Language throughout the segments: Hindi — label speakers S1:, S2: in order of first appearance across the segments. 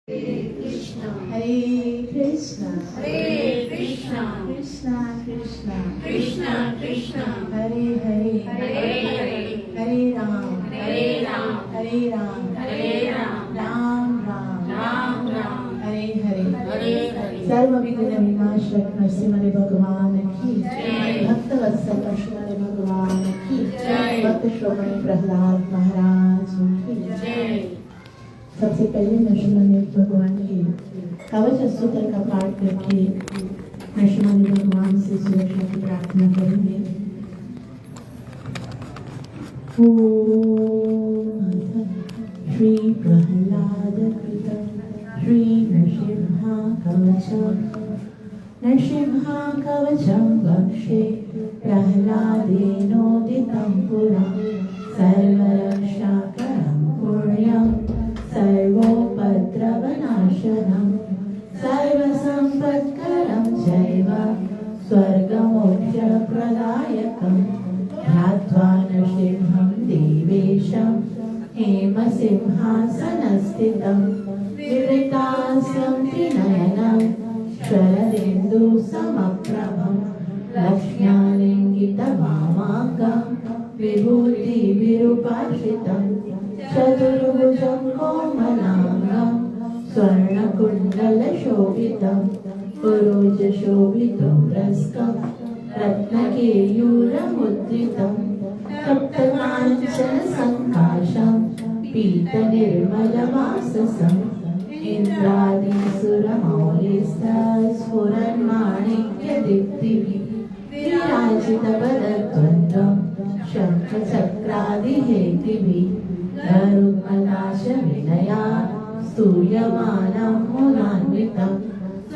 S1: Krishna,
S2: Hare Krishna,
S1: Hare Krishna,
S2: Krishna Krishna,
S1: Krishna Krishna,
S2: Hare Hare,
S1: Hare Hare,
S2: Hare Ram,
S1: Hare Ram,
S2: Hare Ram,
S1: Hare Ram,
S2: Ram Ram,
S1: Ram Ram,
S2: Hare Hare.
S1: Hare Hare.
S2: सर्व विघ्न विनाशक नरसिंह भगवान की
S1: जय।
S2: भक्त वत्सल नरसिंह भगवान की
S1: जय।
S2: भक्त श्रोमणी प्रहलाद महाराज की
S1: जय।
S2: सबसे पहले नरसिंह भगवान के कवच स्तोत्र का पाठ करके नरसिंह भगवान से सुरक्षा की प्रार्थना करेंगे। ओम श्री प्रहलाद कृतं श्री नरसिंह कवचम् नरसिंह कवचं वक्षे प्रह्लादेनोदितं पुरा सर्वरक्षाकरं पुण्यं सर्वोपद्रवनाशनं सर्वसम्पत्करं चैव स्वर्गमोक्षप्रदायकं ध्यात्वा नरसिंहं देवेशं हेमसिंहासनस्थितं विवृतास्यं त्रिनयनं शरदिन्दुसमप्रभं लक्ष्म्यालिङ्गितवामाङ्गं विभूतिविरूपाश्रितं चतुर्भुजं कोमलाङ्गं स्वर्णकुण्डलशोभितं पुरोजशोभितं रस्कं रत्नकेयूरमुद्रितं तप्तकाञ्चनसङ्काशं पीतनिर्मलवाससम् इन्द्रादिसुरमौलिस्फुरन्माणिक्यदीप्तिभिः विराजितपदद्वन्द्वं शङ्खचक्रादिहेतिभिः गरुत्मनाशविनया स्तूयमानं मुदान्वितं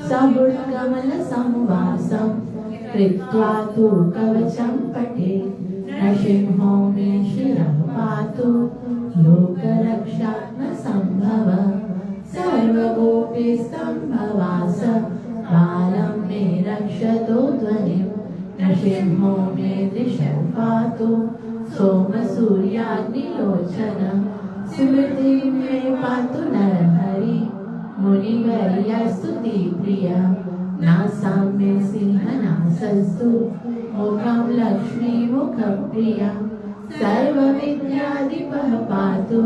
S2: सहुड्कमलसंवासं कृत्वा तु कवचं पठे नरसिंहो मे शिरः पातु लोकरक्षात्मसम्भव सर्वगोपीस्तम्भवास बालं मे रक्षतो ध्वनिं नरसिंहो मे दिशः पातु सोमसूर्याग्निलोचनं स्मृतिं मे पातु नरहरि मुनिवर्यस्तुतिप्रिया नासां मे सिंहनासस्तु मुखं लक्ष्मीमुखप्रिया सर्वविद्याधिपः पातु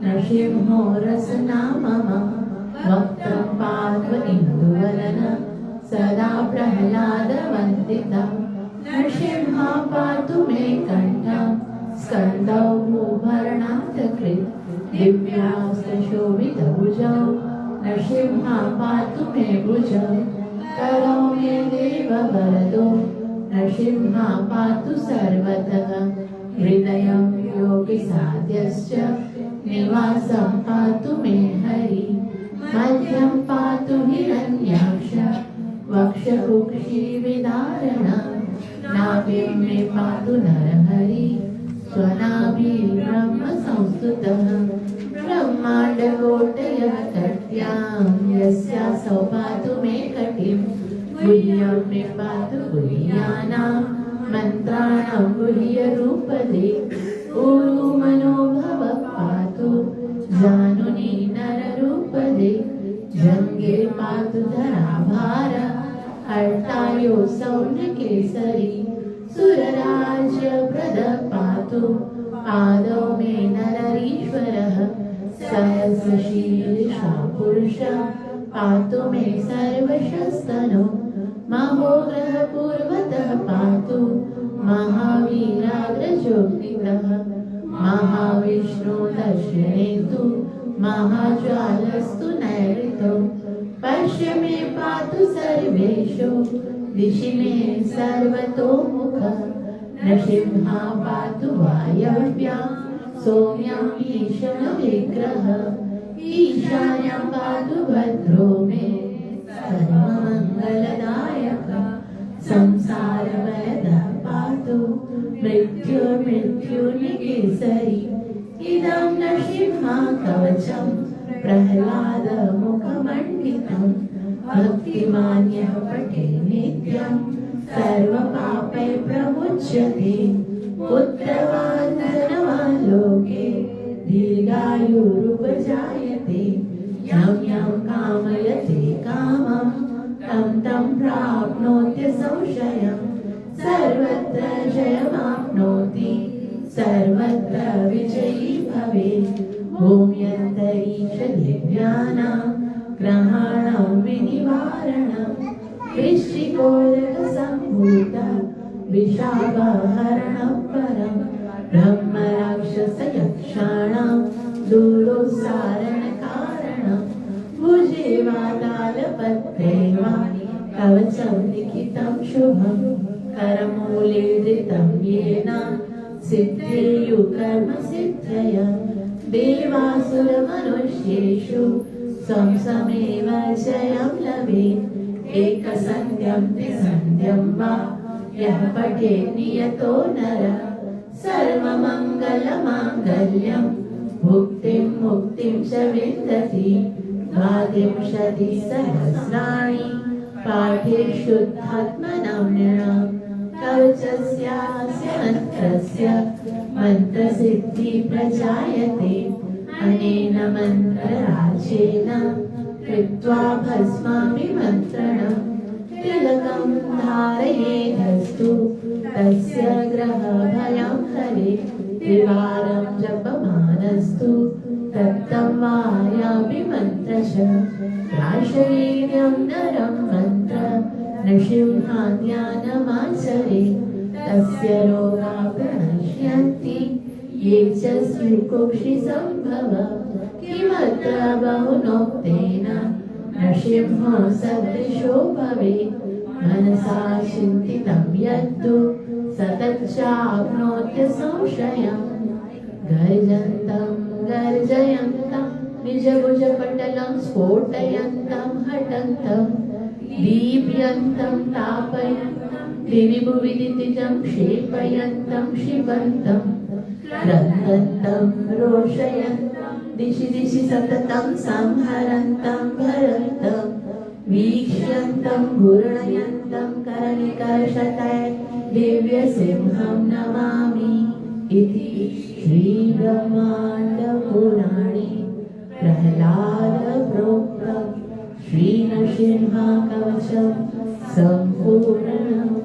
S2: नरसिंहो रसना मम वक्त्रं पातु इन्दुवदन सदा प्रह्लादवन्दितं नरसिंह पातु मे कण्ठं स्कन्दौ भूभरणान्तकृत् दिव्यास्त्रशोभितभुजौ नरसिंह पातु मे भुजौ करौ मे देववरदो नरसिंह पातु सर्वतः हृदयं योगिसाध्यश्च निवासं पातु मे हरि मध्यं पातु हिरण्याक्ष वक्षकुक्षिविदारणं नाभिं मे पातु नरहरि स्वनाभिब्रह्मसंस्तुतः ब्रह्माण्डकोटयः कट्यां यस्यासौ पातु मे कटिं गुह्यं मे पातु गुह्यानां मन्त्राणां गुह्यरूपदे ऊरु मनोभव पातु जानुनी नररूपदे जङ्गे पातु धराभार हर्तायो सौम्यकेसरी सुरराज्यप्रद पातु पादौ मे नररीश्वरः सहस्रशीर्षा पुरुषः पातु मे सर्वशस्तनो महोग्रह पूर्वतः पातु महावीराग्रजोदितः महाविष्णु दर्शनेतु महाज्वालस्तु नैऋतो पश्य मे पातु सर्वेषु दिशि मे सर्वतोमुखः नरसिंह पातु वायव्यां सौम्यं ईशनविग्रहः ईशान्यं पातु भद्रो मे सर्वमङ्गलदायकः संसारवयदः पातु मृत्युर्मृत्युनिकेसरी इदं नरसिंह कवचं प्रह्लादमुखमण्डितं भक्तिमान्यः पठे नित्यं सर्वपापैः प्रमुच्यते पुत्रवान् धनवान् लोके दीर्घायुरुपजायते यं यं कामयते कामं तं तं प्राप्नोत्य संशयम् सर्वत्र जयमाप्नोति सर्वत्र विजयी भवेत् भूम्यन्तरीक्ष दिव्यानां ग्रहाणां विनिवारणं वृश्चिकोदकसम्भूतं विशाखाहरणं परं ब्रह्मराक्षसयक्षाणां दूरोत्सारणकारणं भुजे वातालपत्रे वा कवचं लिखितं शुभं करमूले धृतं येन सिद्धेयु कर्म सिद्धय देवासुरमनुष्येषु संसमेव जयं लभेत् एकसन्ध्यं त्रिसन्ध्यं वा यः पठेत् नियतो नरः सर्वमङ्गलमाङ्गल्यं भुक्तिं मुक्तिं च विन्दति 20 सहस्राणि पाठे शुद्धात्मनां नृणां कवचस्यास्य मन्त्रस्य मन्त्रसिद्धि प्रजायते अनेन मन्त्रराजेन कृत्वा भस्माभिमन्त्रणं तिलकं धारयेदस्तु तस्य ग्रहभयं हरेत् त्रिवारं जपमानस्तु तत्तं वायाभिमन्त्रश प्राशयेयं नरं मन्त्र नृसिंहाज्ञानमाचरेत् तस्य रोगा प्रणश्यन्ति ये च स्युकुक्षिसम्भव किमत्र बहुनोक्तेन नृसिंहो सदृशो भवेत् मनसा चिन्तितं यद्दु सतच्चाप्नोत्य संशयम् गर्जन्तं गर्जयन्तं निजभुजपटलं स्फोटयन्तं हठन्तं दीप्यन्तं तापयन्तं दिविभुविदितिजं क्षेपयन्तं क्षिपन्तं क्रन्दन्तं रोषयन्तं दिशि दिशि सततं संहरन्तं भरन्तं वीक्ष्यन्तं घूर्णयन्तं करनिकर्षतै दिव्यसिंहं नमामि इति श्रीब्रह्माण्डपुराणे प्रह्लादप्रोक्तं श्रीनृसिंहकवचं सम्पूर्णम्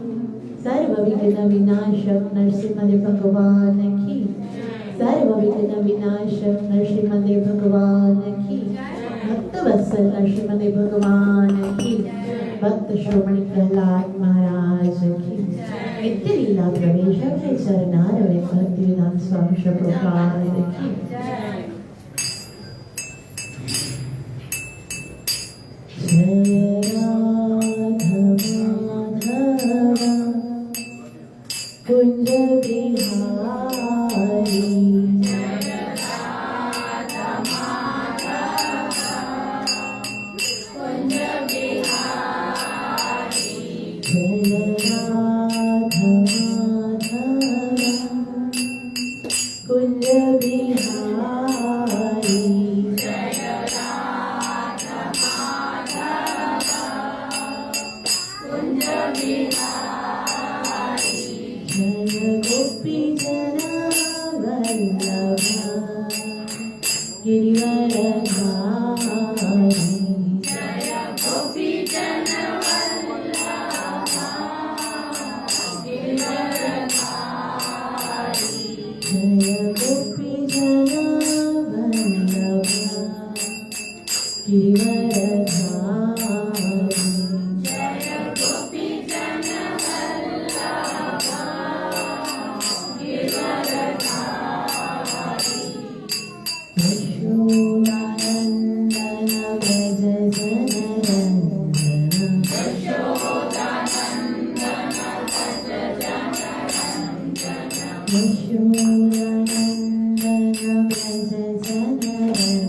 S2: सर्वविघ्न विनाशक नरसिंहदेव भगवान की सर्वविघ्न विनाशक नरसिंहदेव भगवान की भक्तवत्सल नरसिंहदेव भगवान की भक्त श्रोमणी प्रहलाद महाराज की नित्य लीला प्रवेश चरणारविंद भक्तिवेदांत स्वामी श्री प्रभुपाद की जय कुंज बिहारी कुंज बिहारी जय कुंज बिहारी कुंज बिहारी जय गोपी जना वल्लभ गिरिवरधारी जय गोपी जना वल्लभ गिरिवरधारी जय गोपी जना वल्लभ गिरिवरधारी जय गोपी जना वल्लभ यशोदानन्दन व्रज जनरञ्जन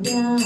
S2: Krishna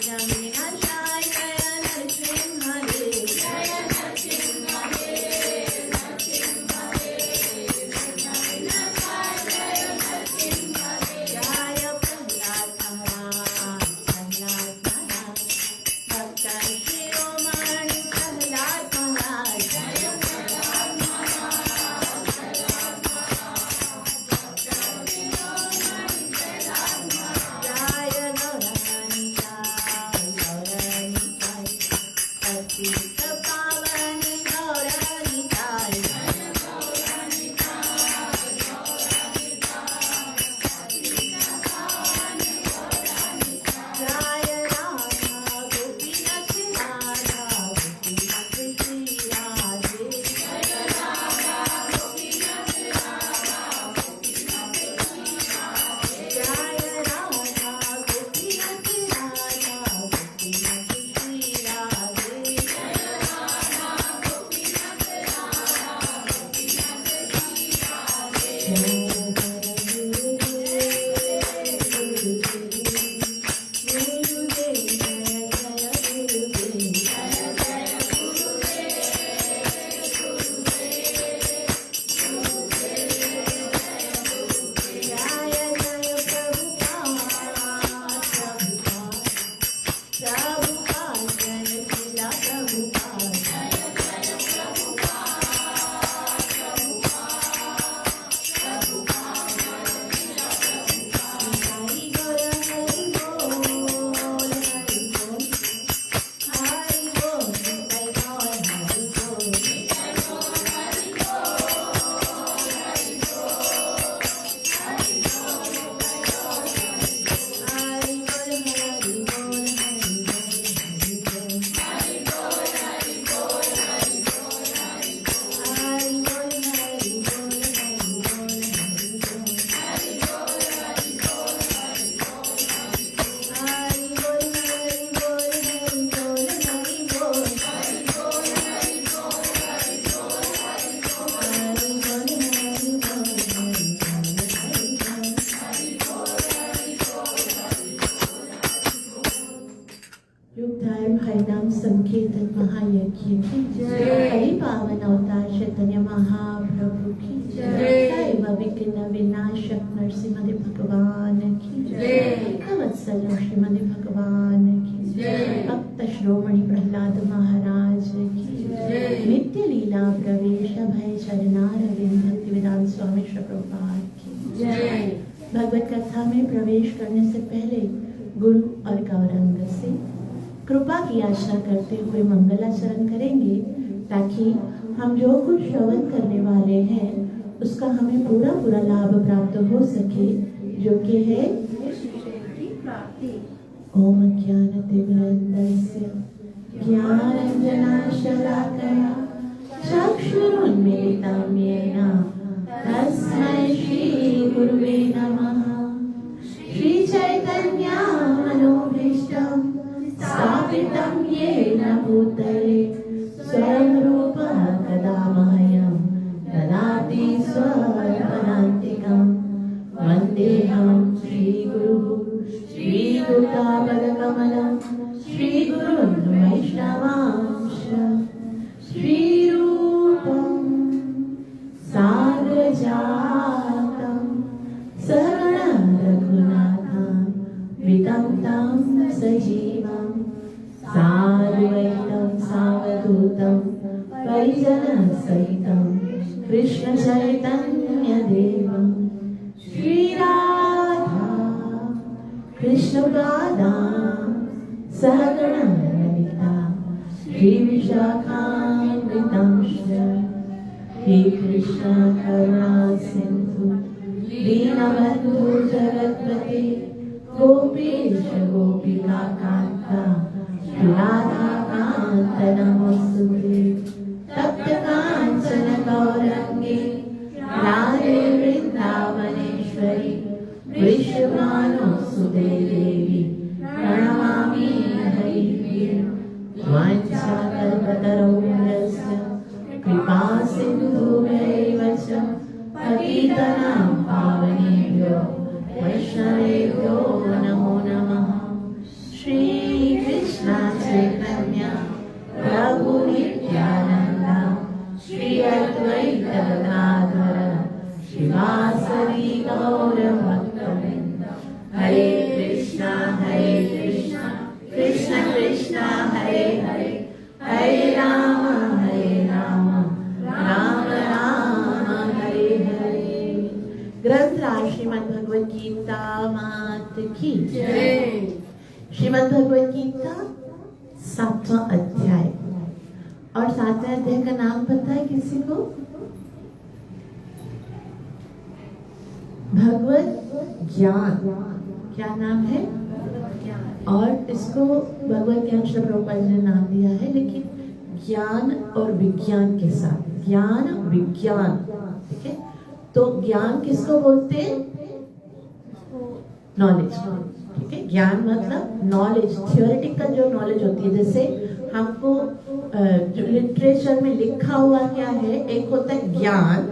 S2: विघ्नविनाशाय जय नरसिंह देव जय नरसिंह देव जय प्रहलाद महाराज भक्तन शिरोमणि प्रहलाद महाराज जय संकीर्तन महायज्ञ की जय। हरि पावन अवतार चैतन्य महाप्रभु की जय। दैव विघ्न विनाशक नरसिंह भगवान की जय। वत्सल श्रीमद भगवान की जय। भक्त श्रोमणि प्रहलाद महाराज की जय। नित्य लीला प्रवेश भय चरणारविंद भक्तिवेदांत स्वामी श्री प्रभुपाद की जय। भगवत कथा में प्रवेश करने से पहले गुरु और गौरंग से कृपा की आशा करते हुए मंगलाचरण करेंगे, ताकि हम जो कुछ श्रवण करने वाले हैं उसका हमें पूरा पूरा लाभ प्राप्त हो सके, जो कि है ओम ज्ञानतिमिरन्धस्य ज्ञानाञ्जनशलाकया चक्षुरुन्मीलितं येन तस्मै श्री गुरुवे नमः। श्री चैतन्य मनोभीष्टं स्थापितं येन भूतले स्वयं रूपः कदा मह्यं ददाति स्वपदान्तिकं। वन्देऽहं श्रीगुरुः श्रीयुतापदकमलं श्रीगुरुं वैष्णवांश। श्रीरूपं साग्रजातं सहगण रघुनाथं वितं तं सजीवं साद्वैतं सावधूतं परिजनसहितं कृष्ण चैतन्य देवं श्रीराधा कृष्णपादां सहगण ललिता श्रीविशाखान्वितांश्च। हे कृष्ण करुणा सिन्धु दीनबन्धु जगत्पते गोपीश गोपिकान्ता राधाकान्त नमोस्तुते। तप्त काञ्चन गौरङ्गे राधे वृन्दावनेश्वरी वृषभानुसुते देवी प्रणमामि हरिप्रिये। वाञ्छाकल्पतरुभ्यश्च कृपा सिन्धुभ्यैव च पतितानां पावनेभ्यो वैष्णवेभ्यो नमो नमः। श्री गौरभक्तवृन्द हरे कृष्णा कृष्ण कृष्ण हरे हरे हरे राम राम राम हरे हरे। ग्रंथ राज श्रीमद् भगवद गीता मात की जय। श्रीमद् भगवद गीता 7वां अध्याय, और 7वें अध्याय का नाम पता है किसी को? भगवत ज्ञान। क्या नाम है? और इसको भगवत ज्ञान श्री प्रभुपाद जी ने नाम दिया है, लेकिन ज्ञान और विज्ञान के साथ, ज्ञान विज्ञान, ठीक है। तो ज्ञान किसको बोलते हैं? नॉलेज, ठीक है। ज्ञान मतलब नॉलेज, थियोरेटिकल जो नॉलेज होती है। जैसे हमको जो लिटरेचर में लिखा हुआ क्या है, एक होता है ज्ञान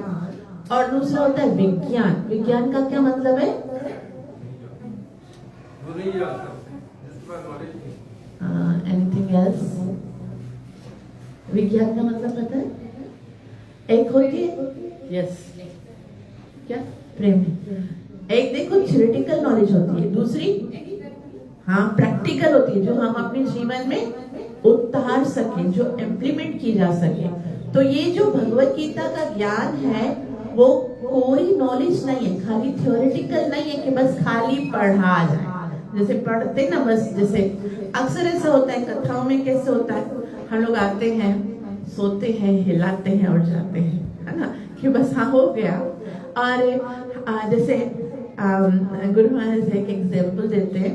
S2: और दूसरा होता है विज्ञान। विज्ञान का क्या मतलब है? Anything else? विज्ञान का मतलब पता है? एक होती है यस क्या प्रेम है। एक देखो थ्योरेटिकल नॉलेज होती है, दूसरी हाँ प्रैक्टिकल होती है, जो हम अपने जीवन में उतार सके, जो इम्प्लीमेंट की जा सके। तो ये जो भगवत गीता का ज्ञान है वो कोई नॉलेज नहीं है, खाली थ्योरेटिकल नहीं है कि बस खाली पढ़ा जाए। जैसे पढ़ते ना बस, जैसे अक्सर ऐसा होता है कथाओं में। कैसे होता है, हम लोग आते हैं, सोते हैं, हिलाते हैं और जाते हैं, है ना, कि बस हाँ हो गया। और जैसे गुरु महाराज एक एग्जाम्पल देते हैं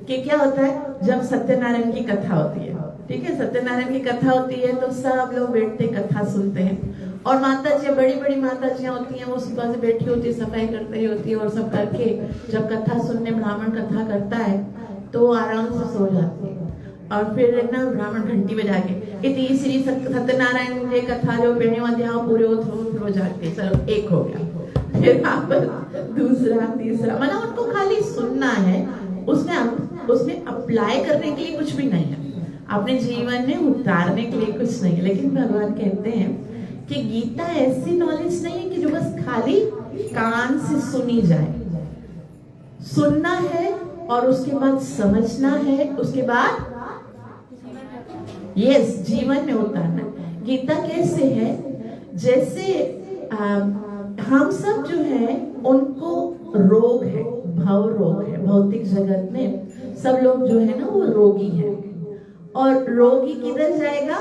S2: कि क्या होता है जब सत्यनारायण की कथा होती है, ठीक है, सत्यनारायण की कथा होती है तो सब लोग बैठते कथा सुनते हैं। और माता जी, बड़ी बड़ी माता जी होती हैं, वो सुबह से बैठी होती है, सफाई करते ही होती है, और सब करके जब कथा सुनने ब्राह्मण कथा करता है तो आराम से सो जाती है। और फिर ना ब्राह्मण घंटी बजा के इति श्री सत्यनारायण जी कथा जो पढ़ने वाले पूरे हो जाते, चलो एक हो गया। फिर दूसरा तीसरा, मतलब उनको खाली सुनना है, उसमें अप्लाई करने के लिए कुछ भी नहीं है, अपने जीवन में उतारने के लिए कुछ नहीं है। लेकिन भगवान कहते हैं कि गीता ऐसी नॉलेज नहीं है कि जो बस खाली कान से सुनी जाए। सुनना है और उसके बाद समझना है, उसके बाद यस जीवन में उतारना। गीता कैसे है, जैसे हम सब जो है उनको रोग है, भव रोग है। भौतिक जगत में सब लोग जो है ना वो रोगी है, और रोगी किधर जाएगा?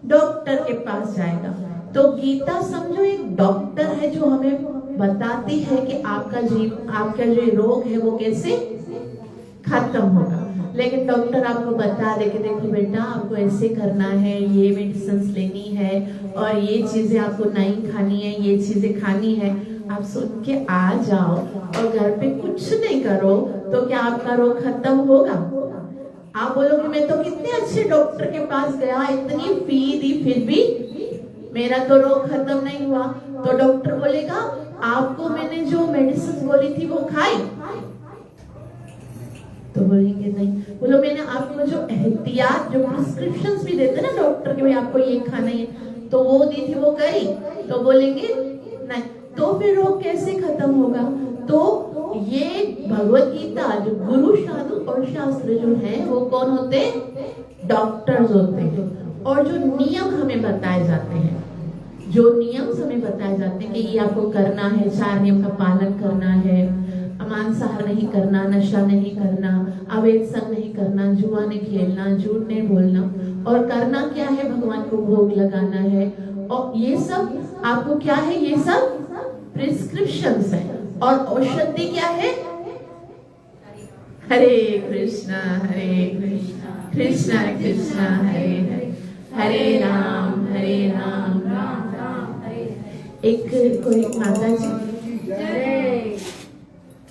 S2: डॉक्टर के पास जाएगा। तो गीता समझो एक डॉक्टर है जो हमें बताती है कि आपका जो रोग है वो कैसे खत्म होगा। लेकिन डॉक्टर आपको बता दे कि देखो बेटा आपको ऐसे करना है, ये मेडिसिन लेनी है, और ये चीजें आपको नहीं खानी है, ये चीजें खानी है। आप सुन के आ जाओ और घर पे कुछ नहीं करो तो क्या आपका रोग खत्म होगा? आप बोलोगे मैं तो कितने अच्छे डॉक्टर के पास गया, इतनी फी दी, फिर भी मेरा तो रोग खत्म नहीं हुआ। तो डॉक्टर बोलेगा आपको मैंने जो मेडिसिन बोली थी वो खाई? तो बोलेंगे नहीं। बोलो मैंने आपको जो एहतियात, जो प्रिस्क्रिप्शंस भी देते ना डॉक्टर के, भाई आपको ये खाना है, तो वो दी थी, वो करी? तो बोलेंगे नहीं। तो फिर रोग कैसे खत्म होगा? तो ये भगवत गीता जो गुरु साधु और शास्त्र जो है वो कौन होते हैं? डॉक्टर्स होते हैं। और जो नियम हमें बताए जाते हैं, जो नियम हमें बताए जाते हैं कि ये आपको करना है, 4 नियम का पालन करना है, मांसाहार नहीं करना, नशा नहीं करना, अवैध संग नहीं करना, जुआ नहीं खेलना, झूठ नहीं बोलना, और करना क्या है? भगवान को भोग लगाना है। और ये सब आपको क्या है? ये सब प्रिस्क्रिप्शंस है। और औषधि क्या है? हरे कृष्णा कृष्णा कृष्णा हरे हरे, हरे राम राम राम हरे। एक कोई माता जी,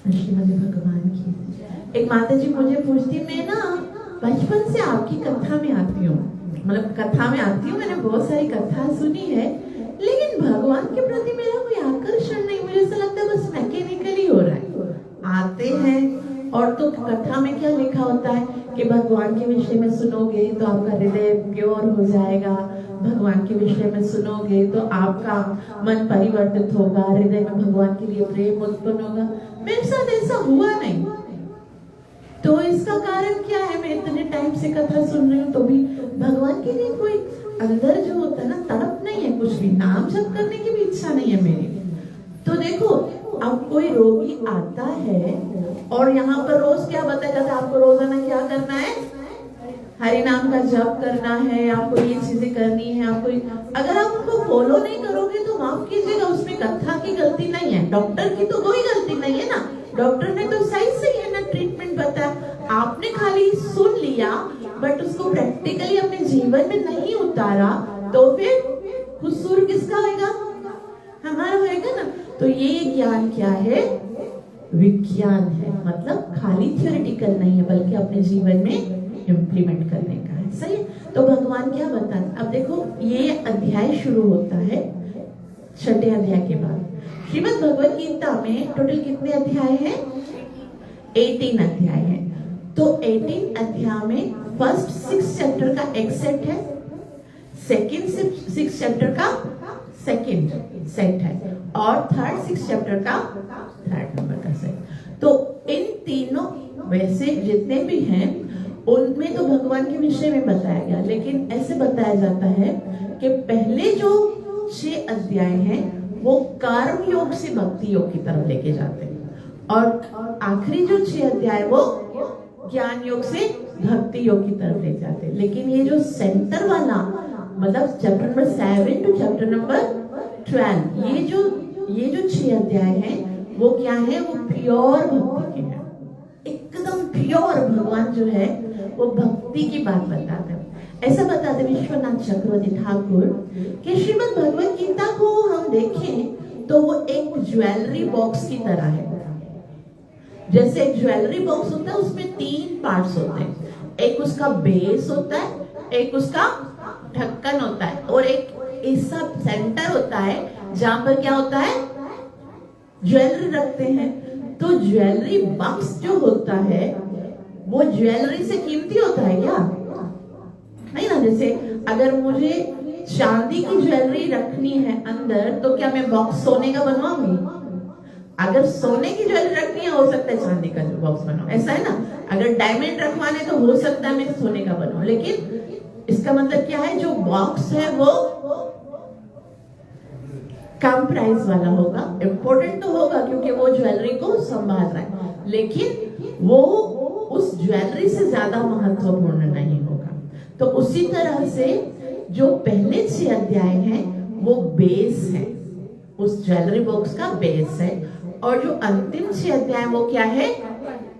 S2: श्रीमद् भगवान की एक माता जी मुझे पूछती, मैं ना बचपन से आपकी कथा में आती हूँ, मतलब कथा में आती हूँ, मैंने बहुत सारी कथा सुनी है, लेकिन भगवान के प्रति मेरा कोई आकर्षण नहीं, मुझे ऐसा लगता है बस मैकेनिकली हो रहा है। आते हैं और तो कथा में क्या लिखा होता है कि भगवान के विषय में सुनोगे तो आपका हृदय प्योर हो जाएगा, भगवान के विषय में सुनोगे तो आपका मन परिवर्तित होगा, हृदय में भगवान के लिए प्रेम उत्पन्न होगा। मेरे साथ ऐसा हुआ नहीं। तो इसका कारण क्या है? मैं इतने टाइम से कथा सुन रही हूँ तो भी भगवान के लिए कोई अंदर जो होता है ना, तड़प नहीं है, कुछ भी नाम जप करने की भी इच्छा नहीं है मेरी। तो देखो, अब कोई रोगी आता है और यहाँ पर रोज क्या बताया जाता है, आपको रोजाना क्या करना है? हरि नाम का जप करना है, आपको ये चीजें करनी है। आपको अगर आप उनको फॉलो नहीं करोगे तो माफ कीजिएगा, उसमें कथा की गलती नहीं है, डॉक्टर की तो कोई गलती नहीं है ना। डॉक्टर ने तो सही से है ना ट्रीटमेंट बताया, आपने खाली सुन लिया बट उसको प्रैक्टिकली अपने जीवन में नहीं उतारा, तो फिर कसूर किसका होगा? हमारा होगा ना। तो ये ज्ञान क्या है? विज्ञान है, मतलब खाली थियोरेटिकल नहीं है बल्कि अपने जीवन में इम्प्लीमेंट करने का है। सही। तो भगवान क्या बताते? अब देखो, ये अध्याय शुरू होता है 6ठे अध्याय के बाद। श्रीमद् भगवद गीता में टोटल कितने अध्याय हैं? 18 अध्याय हैं। तो 18 अध्याय में फर्स्ट 6 चैप्टर का एक सेट है, सेकंड 6 चैप्टर का सेकंड सेट है, और थर्ड 6 चैप्टर का थर्ड नंबर का सेट। तो इन तीनों वैसे जितने भी हैं उनमें तो भगवान के विषय में बताया गया, लेकिन ऐसे बताया जाता है कि पहले जो 6 अध्याय हैं वो कर्म योग से भक्ति योग की तरफ लेके जाते हैं, और आखिरी जो 6 अध्याय वो ज्ञान योग से भक्ति योग की तरफ ले जाते हैं। लेकिन ये जो सेंटर वाला, मतलब chapter number 7 to chapter number 12, ये जो 6 अध्याय हैं वो क्या है? वो प्योर भक्ति के हैं, एकदम प्योर। भगवान जो है वो भक्ति की बात बताते हैं। ऐसा बताते विश्वनाथ चक्रवर्ती ठाकुर कि श्रीमद् भगवद गीता को हम देखें तो वो एक ज्वेलरी बॉक्स की तरह है। जैसे एक ज्वेलरी बॉक्स होता है, उसमें 3 पार्ट्स होते हैं, एक उसका बेस होता है, एक उसका ढक्कन होता है, और एक ऐसा सेंटर होता है जहां पर क्या होता है? ज्वेलरी रखते हैं। तो ज्वेलरी बॉक्स जो होता है वो ज्वेलरी से कीमती होता है क्या? नहीं ना। जैसे अगर मुझे चांदी की ज्वेलरी रखनी है अंदर, तो क्या मैं बॉक्स सोने का बनवाऊंगी? अगर सोने की ज्वेलरी रखनी है, हो सकता है चांदी का जो बॉक्स बनाओ, ऐसा है ना। अगर डायमंड रखवाने तो हो सकता है मैं सोने का बनवाऊं, लेकिन इसका मतलब क्या है? जो बॉक्स है वो कम प्राइस वाला होगा। इम्पोर्टेंट तो होगा क्योंकि वो ज्वेलरी को संभाल रहा है, लेकिन वो उस ज्वेलरी से ज्यादा महत्वपूर्ण नहीं होगा। तो उसी तरह से जो पहले 6 अध्याय हैं वो बेस है, उस ज्वेलरी बॉक्स का बेस है, और जो अंतिम 6 अध्याय वो क्या है?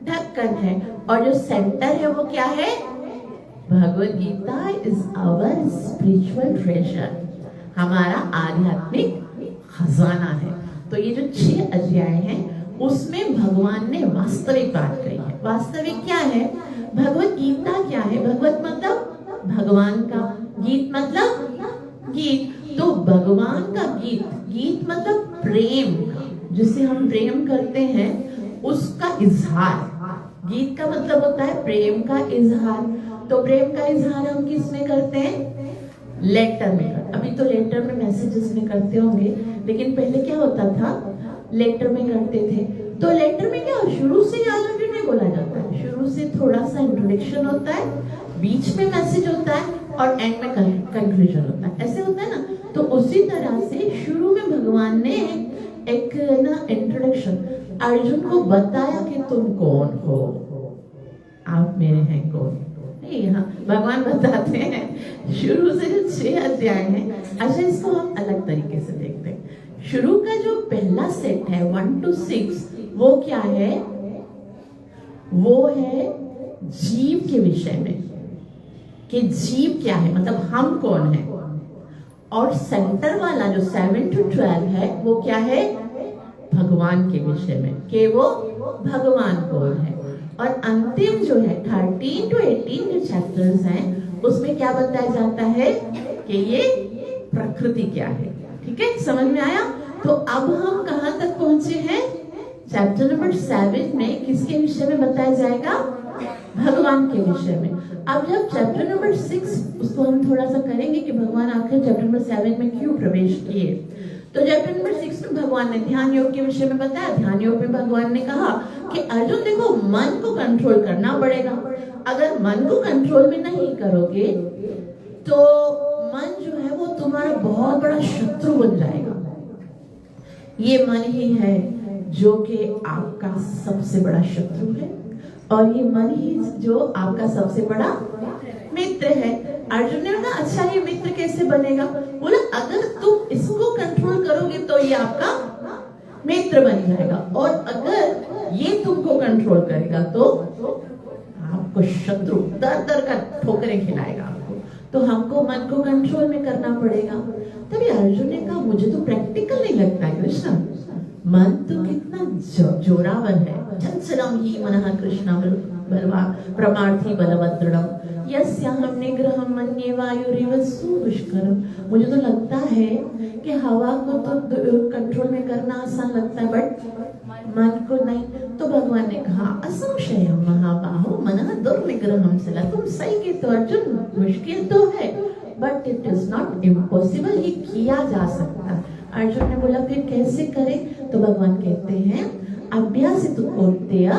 S2: ढक्कन है, और जो सेंटर है वो क्या है? Bhagavad Gita is our spiritual treasure, हमारा आध्यात्मिक खजाना है। तो ये जो 6 अध्याय हैं उसमें भगवान ने वास्तविक बात कही है। वास्तविक क्या है? भगवद गीता क्या है? भगवत मतलब भगवान का, गीत मतलब गीत। तो भगवान का गीत, गीत मतलब प्रेम, जिसे हम प्रेम करते हैं उसका इजहार। गीत का मतलब होता है प्रेम का इजहार। तो प्रेम का इजहार हम किस में करते हैं? लेटर में करते। अभी तो लेटर में मैसेजेस में करते होंगे, लेकिन पहले क्या होता था? लेटर में करते थे। तो लेटर में क्या शुरू से याद नहीं बोला जाता है, शुरू से थोड़ा सा इंट्रोडक्शन होता है, बीच में मैसेज होता है, और एंड में कंक्लूजन होता है। ऐसे होता है ना। तो उसी तरह से शुरू में भगवान ने एक ना इंट्रोडक्शन अर्जुन को बताया कि तुम कौन हो, आप मेरे हैं कौन। यहाँ भगवान बताते हैं शुरू से जो 6 अध्याय हैं। अच्छा, इसको हम अलग तरीके से देखते हैं। शुरू का जो पहला सेट है 1 to 6, वो क्या है? वो है जीव के विषय में, कि जीव क्या है, मतलब हम कौन है। और सेंटर वाला जो 7 to 12 है वो क्या है? भगवान के विषय में, कि वो भगवान कौन है। और अंतिम जो है 13 to 18 जो चैप्टर्स हैं उसमें क्या बताया जाता है कि ये प्रकृति क्या है। ठीक है, समझ में आया? तो अब हम कहां तक पहुंचे हैं? चैप्टर नंबर 7 में किसके विषय में बताया जाएगा? भगवान के विषय में। अब जब चैप्टर नंबर 6 उसको हम थोड़ा सा करेंगे कि भगवान आखिर चैप्टर नंबर 7 में क्यों प्रवेश किए। तो चैप्टर नंबर 6 में भगवान ने ध्यान योग के विषय में बताया। ध्यान योग में भगवान ने कहा कि अर्जुन देखो, मन को कंट्रोल करना पड़ेगा। अगर मन को कंट्रोल में नहीं करोगे तो मन जो है वो तुम्हारा बहुत बड़ा शत्रु बन जाएगा। ये मन ही है जो कि आपका सबसे बड़ा शत्रु है, और ये मन ही जो आपका सबसे बड़ा मित्र है। अर्जुन ने कहा अच्छा ये मित्र कैसे बनेगा? बोला अगर तुम इसको कंट्रोल करोगे तो ये आपका मित्र बन जाएगा, और अगर ये तुमको कंट्रोल करेगा तो आपको शत्रु दर दर का ठोकरें खिलाएगा आपको। तो हमको मन को कंट्रोल में करना पड़ेगा। तभी अर्जुन ने कहा मुझे तो प्रैक्टिकल नहीं लगता है कृष्ण, मन तो कितना जोरावर है। चंचलम ही मनः कृष्ण बलवा प्रमार्थी बलवद्दृढ़म यस्याहं निग्रहं मन्ये वायुरिव सुदुष्करम। मुझे तो लगता है कि हवा को तो कंट्रोल में करना आसान लगता है, बट मन को नहीं। तो भगवान ने कहा असंशयम महाबाहो मनः दुर्निग्रहं सला। तुम सही कहते हो अर्जुन, मुश्किल तो है but it is not impossible, ये किया जा सकता। अर्जुन ने बोला फिर कैसे करें? तो भगवान कहते हैं अभ्यासित कौन्तेय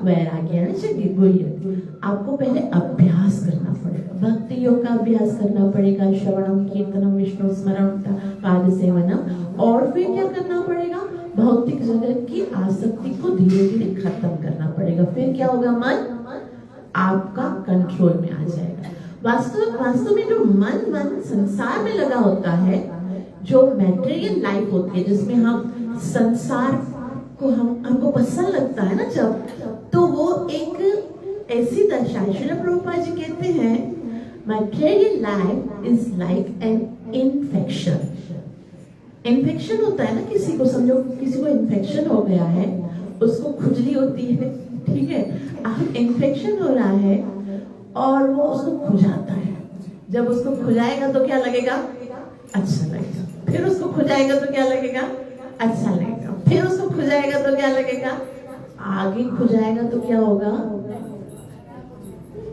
S2: वैराग्येण च गुह्यते। आपको पहले अभ्यास करना पड़ेगा, भक्ति योग का अभ्यास करना पड़ेगा, श्रवणम कीर्तनम विष्णु स्मरणम पाद सेवनम। और फिर क्या करना पड़ेगा? भौतिक जगत की आसक्ति को धीरे धीरे खत्म करना पड़ेगा। फिर क्या होगा? मन आपका कंट्रोल में आ जाएगा। वास्तव में जो मन संसार में लगा होता है, जो मैटेरियल लाइफ होती है जिसमें हम संसार को हमको पसंद लगता है ना जब, तो वो एक ऐसी दशा है। श्रील प्रभुपाद जी कहते हैं material life is like an infection. Infection होता है ना, किसी को समझो किसी को इन्फेक्शन हो गया है, उसको खुजली होती है, ठीक है, अब इन्फेक्शन हो रहा है और वो उसको खुजाता है। जब उसको खुजाएगा तो क्या लगेगा? अच्छा लगेगा। फिर उसको खुजाएगा तो क्या लगेगा? अच्छा लगेगा। फिर उसको खुजाएगा तो क्या लगेगा? आगे खुजाएगा तो क्या होगा?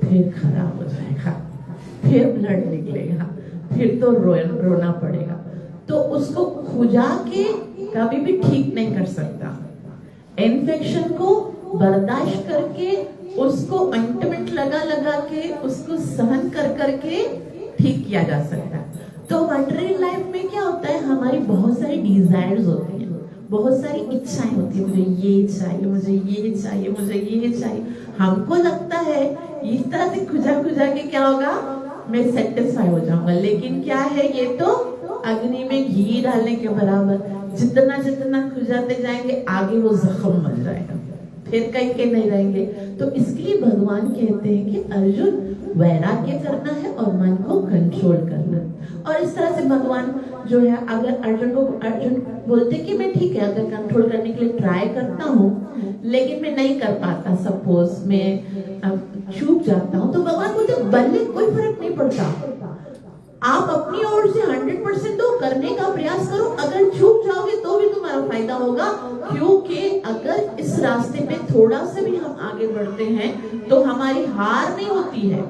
S2: फिर खराब हो जाएगा, फिर ब्लड निकलेगा, फिर तो रोना पड़ेगा। तो उसको खुजा के कभी भी ठीक नहीं कर सकता। इन्फेक्शन को बर्दाश्त करके, उसको ऑइंटमेंट लगा के, उसको सहन कर ठीक किया जा सकता है। तो मटेरियल लाइफ में क्या होता है? हमारी बहुत सारी डिजायर्स होती हैं, बहुत सारी इच्छाएं होती है। मुझे ये चाहिए, मुझे ये चाहिए, मुझे ये चाहिए। हमको लगता है इस तरह से खुजा के क्या होगा? मैं सेटिस्फाई हो जाऊंगा, लेकिन क्या है? ये तो अग्नि में घी डालने के बराबर। जितना खुजाते जाएंगे आगे वो जख्म बन जाएगा, फिर कहीं के नहीं रहेंगे। तो इसलिए भगवान कहते हैं कि अर्जुन वैराग्य करना है और मन को कंट्रोल करना है। और इस तरह से भगवान जो है, अगर अर्जुन बोलते कि मैं ठीक है अगर कंट्रोल करने के लिए ट्राई करता हूँ लेकिन मैं नहीं कर पाता, सपोज मैं चूक जाता हूँ, तो भगवान बोलते बल्ले कोई फर्क नहीं पड़ता, आप अपनी ओर से 100% तो करने का प्रयास करो। अगर चूक जाओगे तो भी तुम्हारा फायदा होगा, क्योंकि अगर इस रास्ते पे थोड़ा सा भी हम आगे बढ़ते हैं तो हमारी हार नहीं होती है,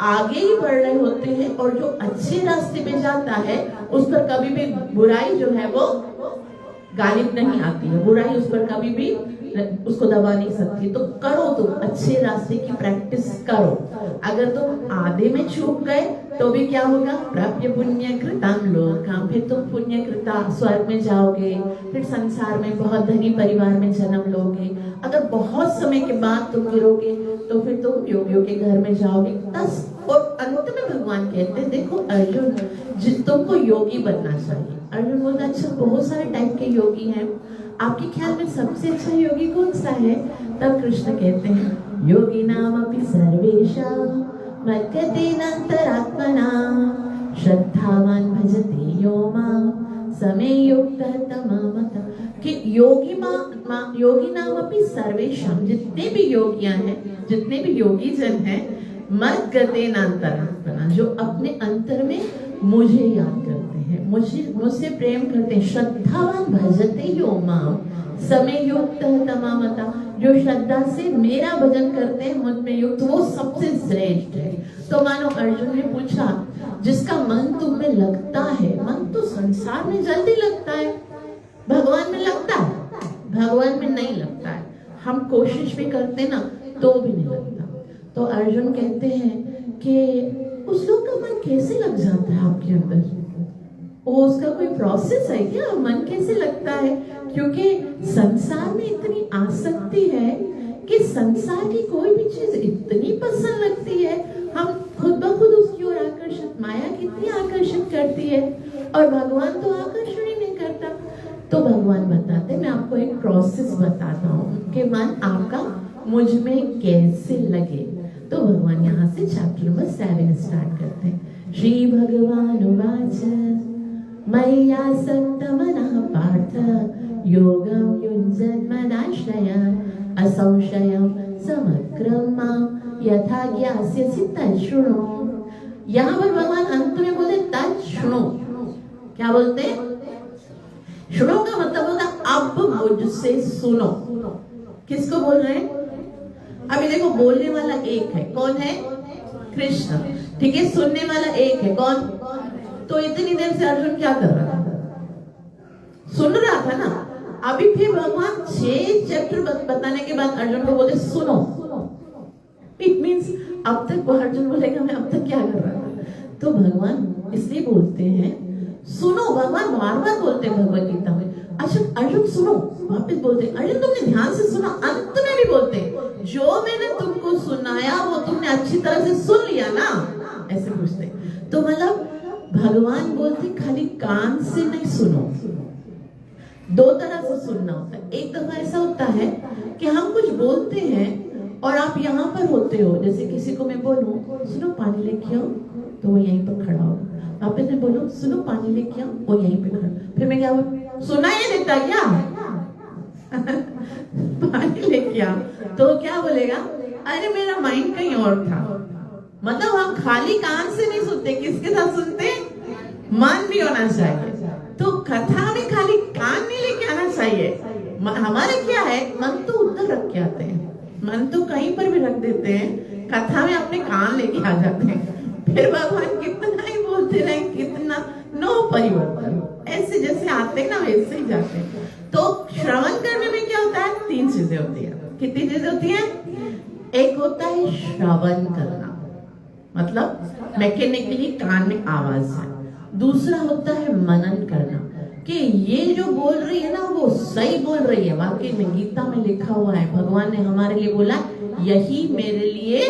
S2: आगे ही बढ़ रहे होते हैं। और जो अच्छे रास्ते पे जाता है उस पर कभी भी बुराई जो है वो गालिब नहीं आती है, बुराई उस पर कभी भी उसको दबा नहीं सकती। तो करो, तुम अच्छे रास्ते की प्रैक्टिस करो। अगर तुम आधे में चूक गए तो भी क्या होगा? प्राप्य पुण्य कृतम लोकम, फिर तुम पुण्य कृता स्वर्ग में जाओगे, फिर संसार में बहुत धनी परिवार में जन्म लोगे। अगर बहुत समय के बाद तुम गिरोगे तो फिर तुम योगियों के घर में जाओगे। बस, और अंत में भगवान कहते हैं देखो अर्जुन, तुमको योगी बनना चाहिए। अर्जुन बोलता अच्छा बहुत सारे टाइप के योगी हैं, आपके ख्याल में सबसे अच्छा योगी कौन सा है? तब कृष्ण कहते हैं योगी नाम अपि सर्वेषां मद्गतेनान्तरात्मना श्रद्धावान भजते यो मां समे युक्तः तमामतः। कि योगी नाम अपि सर्वेषां, जितने भी योगियां हैं, जितने भी योगी जन हैं, मद्गतेनान्तरात्मना, जो अपने अंतर में मुझे याद करते हैं, मुझसे प्रेम करते हैं। श्रद्धावान भजते यो मां समे युक्तः तमामतः, जो श्रद्धा से मेरा भजन करते हैं मुझ में युक्त, वो सबसे श्रेष्ठ है। तो मानो अर्जुन ने पूछा, जिसका मन तुम में लगता है, मन तो संसार में जल्दी लगता है, भगवान में लगता है? भगवान में नहीं लगता है। हम कोशिश भी करते ना तो भी नहीं लगता। तो अर्जुन कहते हैं कि उस लोग का मन कैसे लग जाता है आपके अंदर? वो उसका कोई प्रोसेस है क्या? मन कैसे लगता है? क्योंकि संसार में इतनी आसक्ति है कि संसार की कोई भी चीज इतनी पसंद लगती है, हम खुद ब खुद उसकी ओर आकर्षित, माया कितनी आकर्षित करती है, और भगवान तो आकर्षण ही नहीं करता। तो भगवान बताते, मैं आपको एक प्रोसेस बताता हूँ कि मन आपका मुझ में कैसे लगे। तो भगवान यहाँ से चैप्टर नंबर 7 स्टार्ट करते हैं। श्री भगवान उवाच मय्यासक्तमनः पार्थ योगं युञ्जन्मदाश्रयात् असंशयं समग्रं मां यथा ज्ञास्यसि तच्छृणु। यहाँ पर भगवान अंत में बोले तच्छृणु। क्या बोलते हैं? सुनो का मतलब होता अब मुझसे सुनो। किसको बोल रहे हैं? अभी देखो, बोलने वाला एक है, कौन है? कृष्ण, ठीक है। सुनने वाला एक है, कौन? तो इतनी देर से अर्जुन क्या कर रहा था? सुन रहा था ना। अभी फिर भगवान 6 चैप्टर बताने के बाद अर्जुन को बोले सुनो। इट मीन्स अब तक वो अर्जुन बोलेगा मैं अब तक क्या कर रहा था। तो भगवान इसलिए बोलते हैं सुनो। भगवान बार बार बोलते हैं भगवत गीता में, अच्छा अर्जुन सुनो, वापस बोलते हैं अर्जुन तुमने ध्यान से सुना। अंत में भी बोलते हैं जो मैंने तुमको सुनाया वो तुमने अच्छी तरह से सुन लिया ना, ऐसे पूछते। तो मतलब भगवान बोलते खाली कान से नहीं सुनो, 2 तरह से सुनना होता है। एक दफा ऐसा होता है कि हम कुछ बोलते हैं और आप यहाँ पर होते हो, जैसे किसी को मैं बोलूं सुनो पानी लेके आओ, तो वो यहीं पर खड़ा होगा। वापस मैं बोलूं सुनो पानी लेके आओ, वो यहीं पे खड़ा। फिर मैं क्या बोलूं, सुना ही देता क्या? पानी लेके आओ, तो क्या बोलेगा, अरे मेरा माइंड कहीं और था। मतलब हम खाली कान से नहीं सुनते, किसके साथ सुनते? मन भी होना चाहिए। तो कथा में खाली कान नहीं लेके आना चाहिए। हमारा क्या है, मन तो उधर रख के आते हैं, मन तो कहीं पर भी रख देते हैं, कथा में अपने कान लेके आ जाते हैं। फिर भगवान कितना ही बोलते रहे, कितना नो परिवर्तन, ऐसे जैसे आते हैं ना वैसे ही जाते हैं। तो श्रवण करने में क्या होता है? 3 चीजें होती है। कितनी चीजें होती है? एक होता है श्रवण करना, मतलब मैकेनिकली कान में आवाज है। दूसरा होता है मनन करना कि ये जो बोल रही है ना वो सही बोल रही है, वाकई में गीता में लिखा हुआ है, भगवान ने हमारे लिए बोला यही मेरे लिए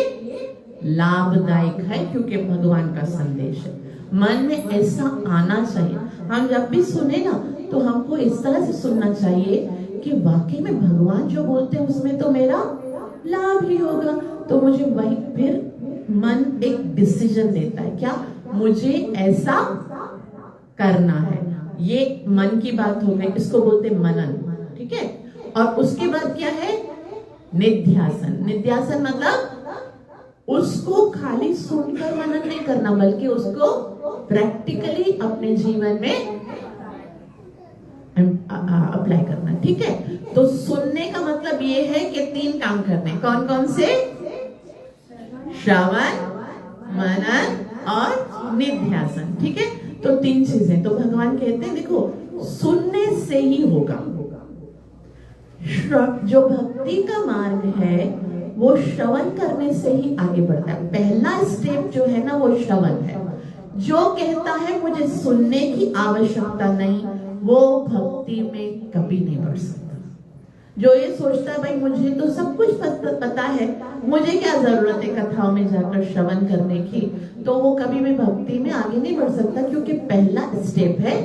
S2: लाभदायक है क्योंकि भगवान का संदेश है। मन में ऐसा आना चाहिए। हम जब भी सुने ना तो हमको इस तरह से सुनना चाहिए कि वाकई में भगवान जो बोलते हैं उसमें तो मेरा लाभ ही होगा। तो मुझे वही फिर मन एक डिसीजन देता है, क्या मुझे ऐसा करना है। ये मन की बात हो गई, इसको बोलते मनन, ठीक है। और उसके बाद क्या है? निध्यासन। निध्यासन मतलब उसको खाली सुनकर मनन नहीं करना, बल्कि उसको प्रैक्टिकली अपने जीवन में अप्लाई करना, ठीक है। तो सुनने का मतलब ये है कि 3 काम करने, कौन कौन से? श्रवण, मनन और निध्यासन, ठीक है। तो 3 चीजें। तो भगवान कहते हैं देखो सुनने से ही होगा। जो भक्ति का मार्ग है वो श्रवण करने से ही आगे बढ़ता है। पहला स्टेप जो है ना वो श्रवण है। जो कहता है मुझे सुनने की आवश्यकता नहीं, वो भक्ति में कभी नहीं बढ़ सकता। जो ये सोचता है भाई मुझे तो सब कुछ पता है, मुझे क्या जरूरत है कथाओं में जाकर श्रवण करने की, तो वो कभी भी भक्ति में आगे नहीं बढ़ सकता, क्योंकि पहला स्टेप है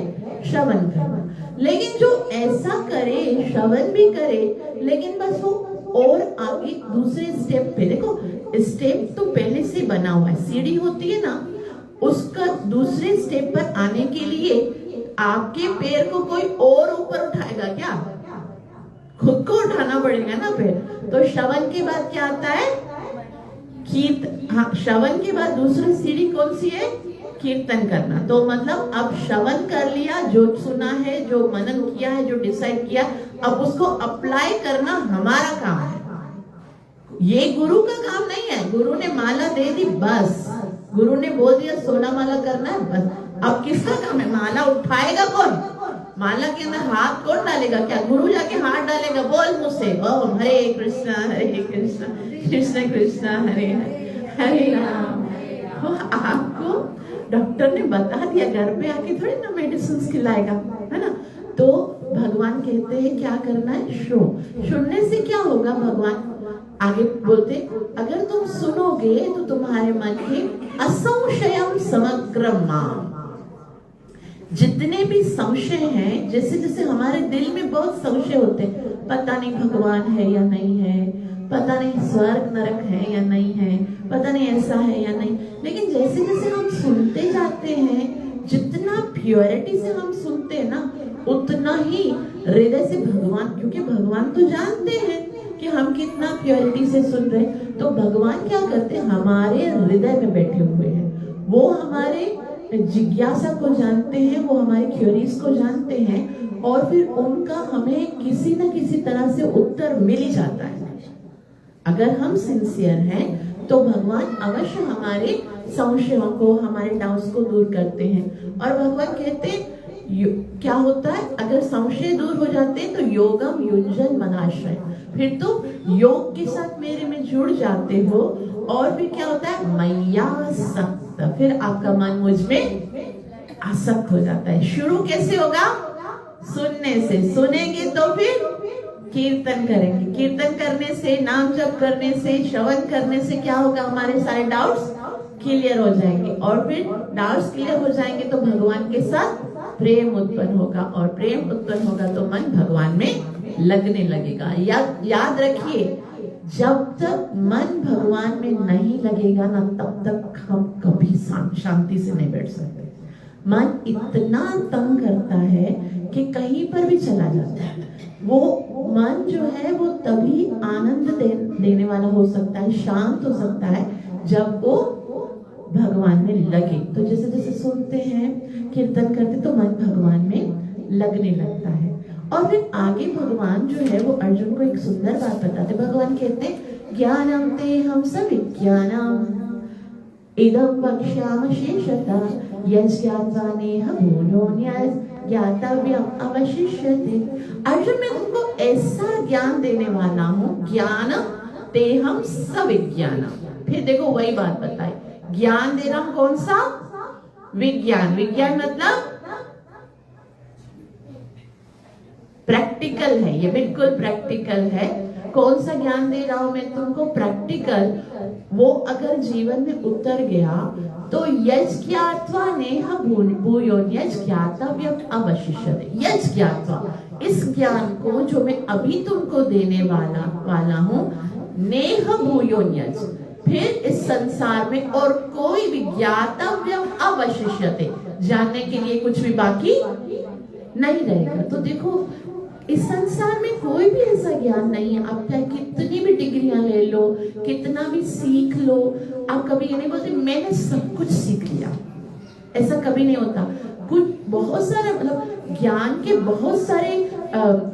S2: श्रवण करना। लेकिन जो ऐसा करे, श्रवण भी करे, लेकिन बस वो और आगे दूसरे स्टेप पे, देखो स्टेप तो पहले से बना हुआ है, सीढ़ी होती है ना, उसका दूसरे स्टेप पर आने के लिए आपके पैर को कोई और ऊपर उठाएगा क्या? खुद को उठाना पड़ेगा ना पैर। तो श्रवण के बाद क्या आता है? हाँ, श्रवण के बाद दूसरी सीढ़ी कौन सी है? कीर्तन करना। तो मतलब अब श्रवण कर लिया, जो सुना है, जो मनन किया है, जो डिसाइड किया, अब उसको अप्लाई करना हमारा काम है। ये गुरु का काम नहीं है। गुरु ने माला दे दी बस, गुरु ने बोल दिया सोना माला करना है बस। अब किसका काम है? माला उठाएगा कौन? माला के अंदर हाथ कौन डालेगा? क्या गुरु जाके हाथ डालेगा? बोल मुझसे ओम हरे कृष्णा कृष्ण कृष्णा हरे हरे हरे राम। तो आपको डॉक्टर ने बता दिया, घर पे आके थोड़ी ना मेडिसिन खिलाएगा, है ना। तो भगवान कहते हैं क्या करना है? सुनने से क्या होगा? भगवान आगे बोलते अगर तुम सुनोगे तो तुम्हारे मन के असंशयम समग्रम माम, जितने भी संशय हैं, जैसे जैसे हमारे दिल में बहुत संशय होते हैं, पता नहीं भगवान है या नहीं है, पता नहीं स्वर्ग नरक है या नहीं है, पता नहीं ऐसा है या नहीं, लेकिन जैसे जैसे हम सुनते जाते हैं, जितना प्योरिटी से हम सुनते हैं ना, उतना ही हृदय से भगवान, क्योंकि भगवान तो जानते हैं कि हम कितना प्योरिटी से सुन रहे हैं, तो भगवान क्या करते हैं? हमारे हृदय में बैठे हुए हैं, वो हमारे जिज्ञासा को जानते हैं, वो हमारे क्यूरीज को जानते हैं, और फिर उनका हमें किसी न किसी तरह से उत्तर मिल ही जाता है। अगर हम सिंसियर हैं तो भगवान अवश्य हमारे संशयों को, हमारे डाउट्स को दूर करते हैं। और भगवान कहते हैं क्या होता है? अगर संशय दूर हो जाते हैं तो योगम युञ्जन मनाश्रय, फिर तुम योग के साथ मेरे में जुड़ जाते हो, और फिर क्या होता है? मय्यासक्त, फिर आपका मन मुझ में आसक्त हो जाता है। शुरू कैसे होगा? सुनने से। सुनेंगे तो फिर कीर्तन करेंगे, कीर्तन करने से, नाम जप करने से, श्रवण करने से क्या होगा? हमारे सारे डाउट्स क्लियर हो जाएंगे, और फिर डाउट्स क्लियर हो जाएंगे तो भगवान के साथ प्रेम उत्पन्न होगा, और प्रेम उत्पन्न होगा तो मन भगवान में लगने लगेगा। याद रखिए, जब तक मन भगवान में नहीं लगेगा ना, तब तक हम कभी शांति से नहीं बैठ सकते। मन इतना तंग करता है कि कहीं पर भी चला जाता है। वो मन जो है वो तभी आनंद देने वाला हो सकता है, शांत हो सकता है, जब वो भगवान में लगे। तो जैसे जैसे सुनते हैं, कीर्तन करते, तो मन भगवान में लगने लगता है। और फिर आगे भगवान जो है वो अर्जुन को एक सुंदर बात बताते। भगवान कहते हैं ज्ञानम ते हम सविज्ञानम इदं वक्ष्यामि शेषतः यज्ञात्वा नेह भूयोऽन्यस् ज्ञातव्यम् अवशिष्यते। अर्जुन, मैं तुमको ऐसा ज्ञान देने वाला हूँ, ज्ञान तेहम सविज्ञानम। फिर देखो वही बात बताई, ज्ञान दे रहा हूं कौन सा? विज्ञान। विज्ञान मतलब प्रैक्टिकल है, ये बिल्कुल प्रैक्टिकल है। कौन सा ज्ञान दे रहा हूं मैं तुमको? प्रैक्टिकल। वो अगर जीवन में उतर गया तो यज्ञात्वा नेह भूयोऽन्यस् ज्ञातव्यम् अवशिष्यते। यज्ञात्वा, इस ज्ञान को जो मैं अभी तुमको देने वाला हूँ, नेह भूयोऽन्यस्, फिर इस संसार में और कोई भी ज्ञातव्यम अवशिष्यते, जानने के लिए कुछ भी बाकी नहीं रहेगा। तो देखो, इस संसार में कोई भी ऐसा ज्ञान नहीं है। आप चाहे कितनी भी डिग्रियां ले लो, कितना भी सीख लो, आप कभी ये नहीं बोलते मैंने सब कुछ सीख लिया, ऐसा कभी नहीं होता। कुछ बहुत सारे, मतलब ज्ञान के बहुत सारे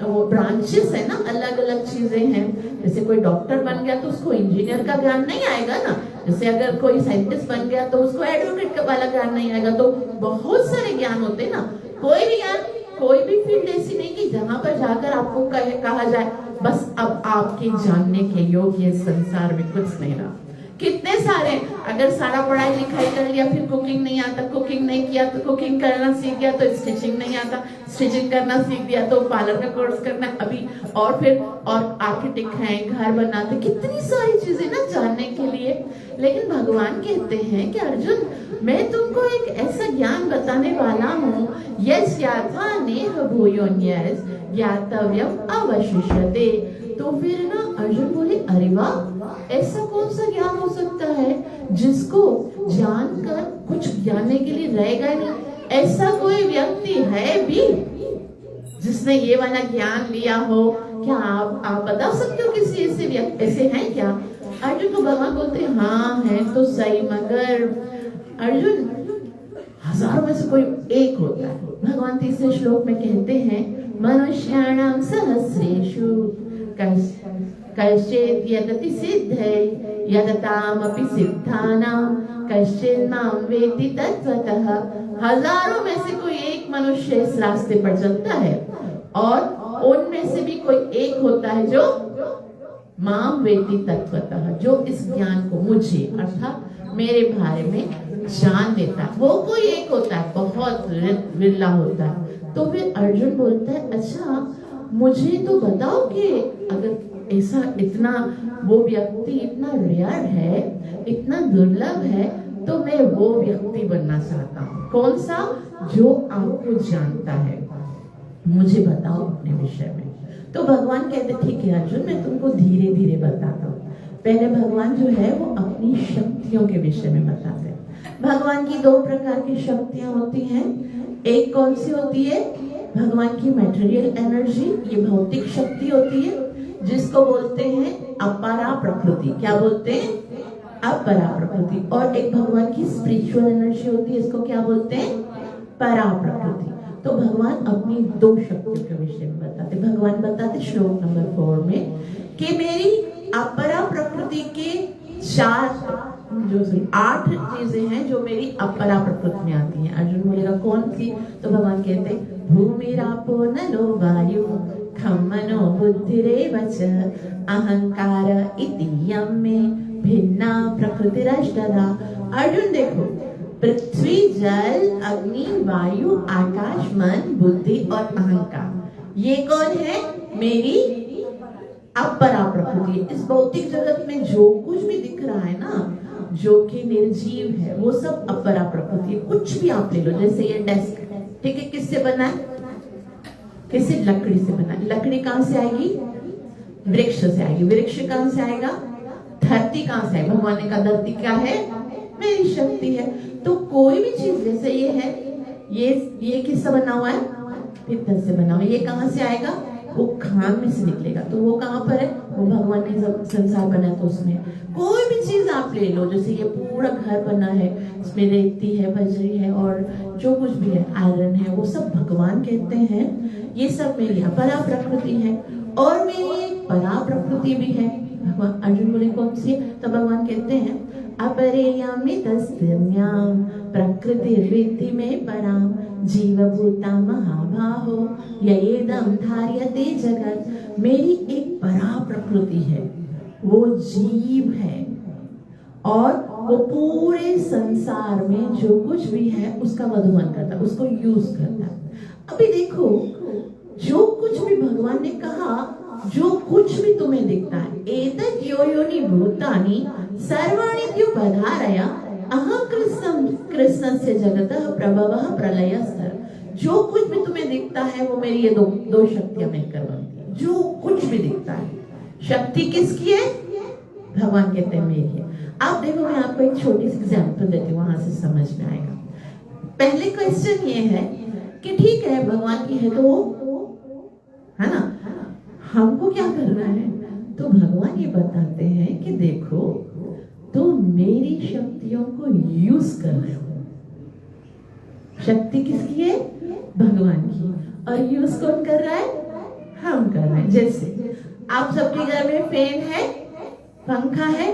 S2: वो ब्रांचेस है ना, अलग अलग चीजें हैं। जैसे कोई डॉक्टर बन गया तो उसको इंजीनियर का ज्ञान नहीं आएगा ना, जैसे अगर कोई साइंटिस्ट बन गया तो उसको एडवोकेट वाला ज्ञान नहीं आएगा। तो बहुत सारे ज्ञान होते हैं ना। कोई भी ज्ञान, कोई भी फील्ड ऐसी नहीं कि जहां पर जाकर आपको कहा जाए बस अब आपके जानने के योग्य संसार में कुछ नहीं रहा। कितने सारे, अगर सारा पढ़ाई लिखाई कर लिया फिर कुकिंग नहीं आता, कुकिंग नहीं किया तो कुकिंग करना सीख गया तो स्टिचिंग नहीं आता, स्टिचिंग करना सीख गया तो पार्लर का कोर्स करना अभी, और फिर और आर्किटेक्ट हैं, घर बनाते, कितनी सारी चीजें ना जानने के लिए। लेकिन भगवान कहते हैं कि अर्जुन, मैं तुमको एक ऐसा ज्ञान बताने वाला हूँ, यज्ञात्वा नेह भूयोऽन्यस् ज्ञातव्यम् अवशिष्यते। तो फिर ना अर्जुन बोले, अरे वाह, ऐसा कौन सा ज्ञान हो सकता है जिसको जानकर कुछ जानने के लिए रहेगा नहीं? ऐसा कोई व्यक्ति है भी जिसने ये वाला ज्ञान लिया हो? क्या आप बता सकते हो किसी ऐसे व्यक्ति ऐसे हैं क्या? अर्जुन को भगवान बोलते हैं हाँ है तो सही, मगर अर्जुन हजारों में से कोई एक होता है। भगवान तीसरे श्लोक में कहते हैं मनुष्याणां सहस्रेषु कश्चित् यतति सिद्धये यततामपि सिद्धानां कश्चित् मां वेत्ति तत्त्वतः। हजारों में से कोई एक मनुष्य इस रास्ते पर चलता है और उनमें से भी कोई एक होता है जो मां वेत्ति तत्त्वतः, जो इस ज्ञान को मुझे अर्थात मेरे बारे में जान लेता है। वो कोई एक होता है, बहुत विरला होता है। तो फिर अर्जुन बोलता है अच्छा मुझे तो बताओ कि अगर ऐसा इतना वो व्यक्ति इतना रेयर है, इतना दुर्लभ है, तो मैं वो व्यक्ति बनना चाहता हूँ। कौन सा? जो आपको जानता है, मुझे बताओ अपने विषय में। तो भगवान कहते ठीक है अर्जुन, मैं तुमको धीरे धीरे बताता हूँ। पहले भगवान जो है वो अपनी शक्तियों के विषय में बताते हैं। भगवान की दो प्रकार की शक्तियां होती हैं। एक कौन सी होती है? भगवान की मैटेरियल एनर्जी, ये भौतिक शक्ति होती है, जिसको बोलते हैं अपरा प्रकृति। क्या बोलते हैं? अपरा प्रकृति। और एक भगवान की स्पिरिचुअल एनर्जी होती है, इसको क्या बोलते हैं? परा प्रकृति। तो भगवान अपनी दो शक्तियों के विषय में बताते। भगवान बताते श्लोक नंबर 4 में कि मेरी अपरा प्रकृति के 8 चीजें हैं जो मेरी अपरा प्रकृति में आती हैं। अर्जुन बोलेगा कौन सी? तो भगवान कहते भूमिरापो नलो वायु खम मनो बुद्धिरेव च अहंकार इति यम में भिन्ना प्रकृतिरष्टधा। अर्जुन देखो, पृथ्वी, जल, अग्नि, वायु, आकाश, मन, बुद्धि और अहंकार, ये कौन है? मेरी अपरा प्रकृति। इस भौतिक जगत में जो कुछ भी दिख रहा है ना, जो कि निर्जीव है, वो सब अपरा प्रकृति है। कुछ भी आप ले लो, जैसे ये डेस्क, ठीक है, किससे बना है? किसी लकड़ी से बना है। लकड़ी कहां से आएगी? वृक्ष से आएगी। वृक्ष कहां से आएगा? धरती कहां से आएगी? भगवान ने कहा धरती क्या है? मेरी शक्ति है। तो कोई भी चीज, जैसे ये है, ये किससे बना हुआ है? पित्तल से बना हुआ है। ये कहां से आएगा? वो खान में से निकलेगा। तो वो कहां पर है? वो भगवान ने जब संसार बना तो उसमें। कोई भी चीज आप ले लो, जैसे ये पूरा घर बना है, इसमें रेती है, बजरी है और जो कुछ भी है, आयरन है, वो सब भगवान कहते हैं ये सब मेरी अपरा प्रकृति है। और मेरी एक परा प्रकृति भी है। भगवान अर्जुन बोले कौन सी? तो भगवान कहते हैं अपरेयमितस्त्वन्यां प्रकृतिर्विद्धि मे परां जीवभूता महाबाहो ययेदं धार्यते जगत। मेरी एक परा प्रकृति है, वो जीव है और वो पूरे संसार में जो कुछ भी है उसका वधुवन करता है, उसको यूज करता है। अभी देखो, जो कुछ भी भगवान ने कहा, जो कुछ भी तुम्हें दिखता है, एतत् योनि भूतानि सर्वाणीत्युपधारय अहं कृष्णस्य जगतः प्रभवः प्रलयस्तर। जो कुछ भी तुम्हें दिखता है वो मेरी ये दो शक्तियां मिलकर बनती है। जो कुछ भी दिखता है, शक्ति किसकी है? भगवान कहते हैं मेरी है। आप देखो, मैं आपको एक छोटी सी एग्जांपल देती हूँ, वहां से समझ में आएगा। पहले क्वेश्चन ये है कि ठीक है भगवान की है तो है ना, हमको क्या करना है? तो भगवान ये बताते हैं कि देखो, तुम मेरी शक्तियों को यूज कर रहे हो। शक्ति किसकी है? भगवान की। और यूज कौन कर रहा है? हम कर रहे हैं। जैसे आप सबके घर में फैन है, पंखा है,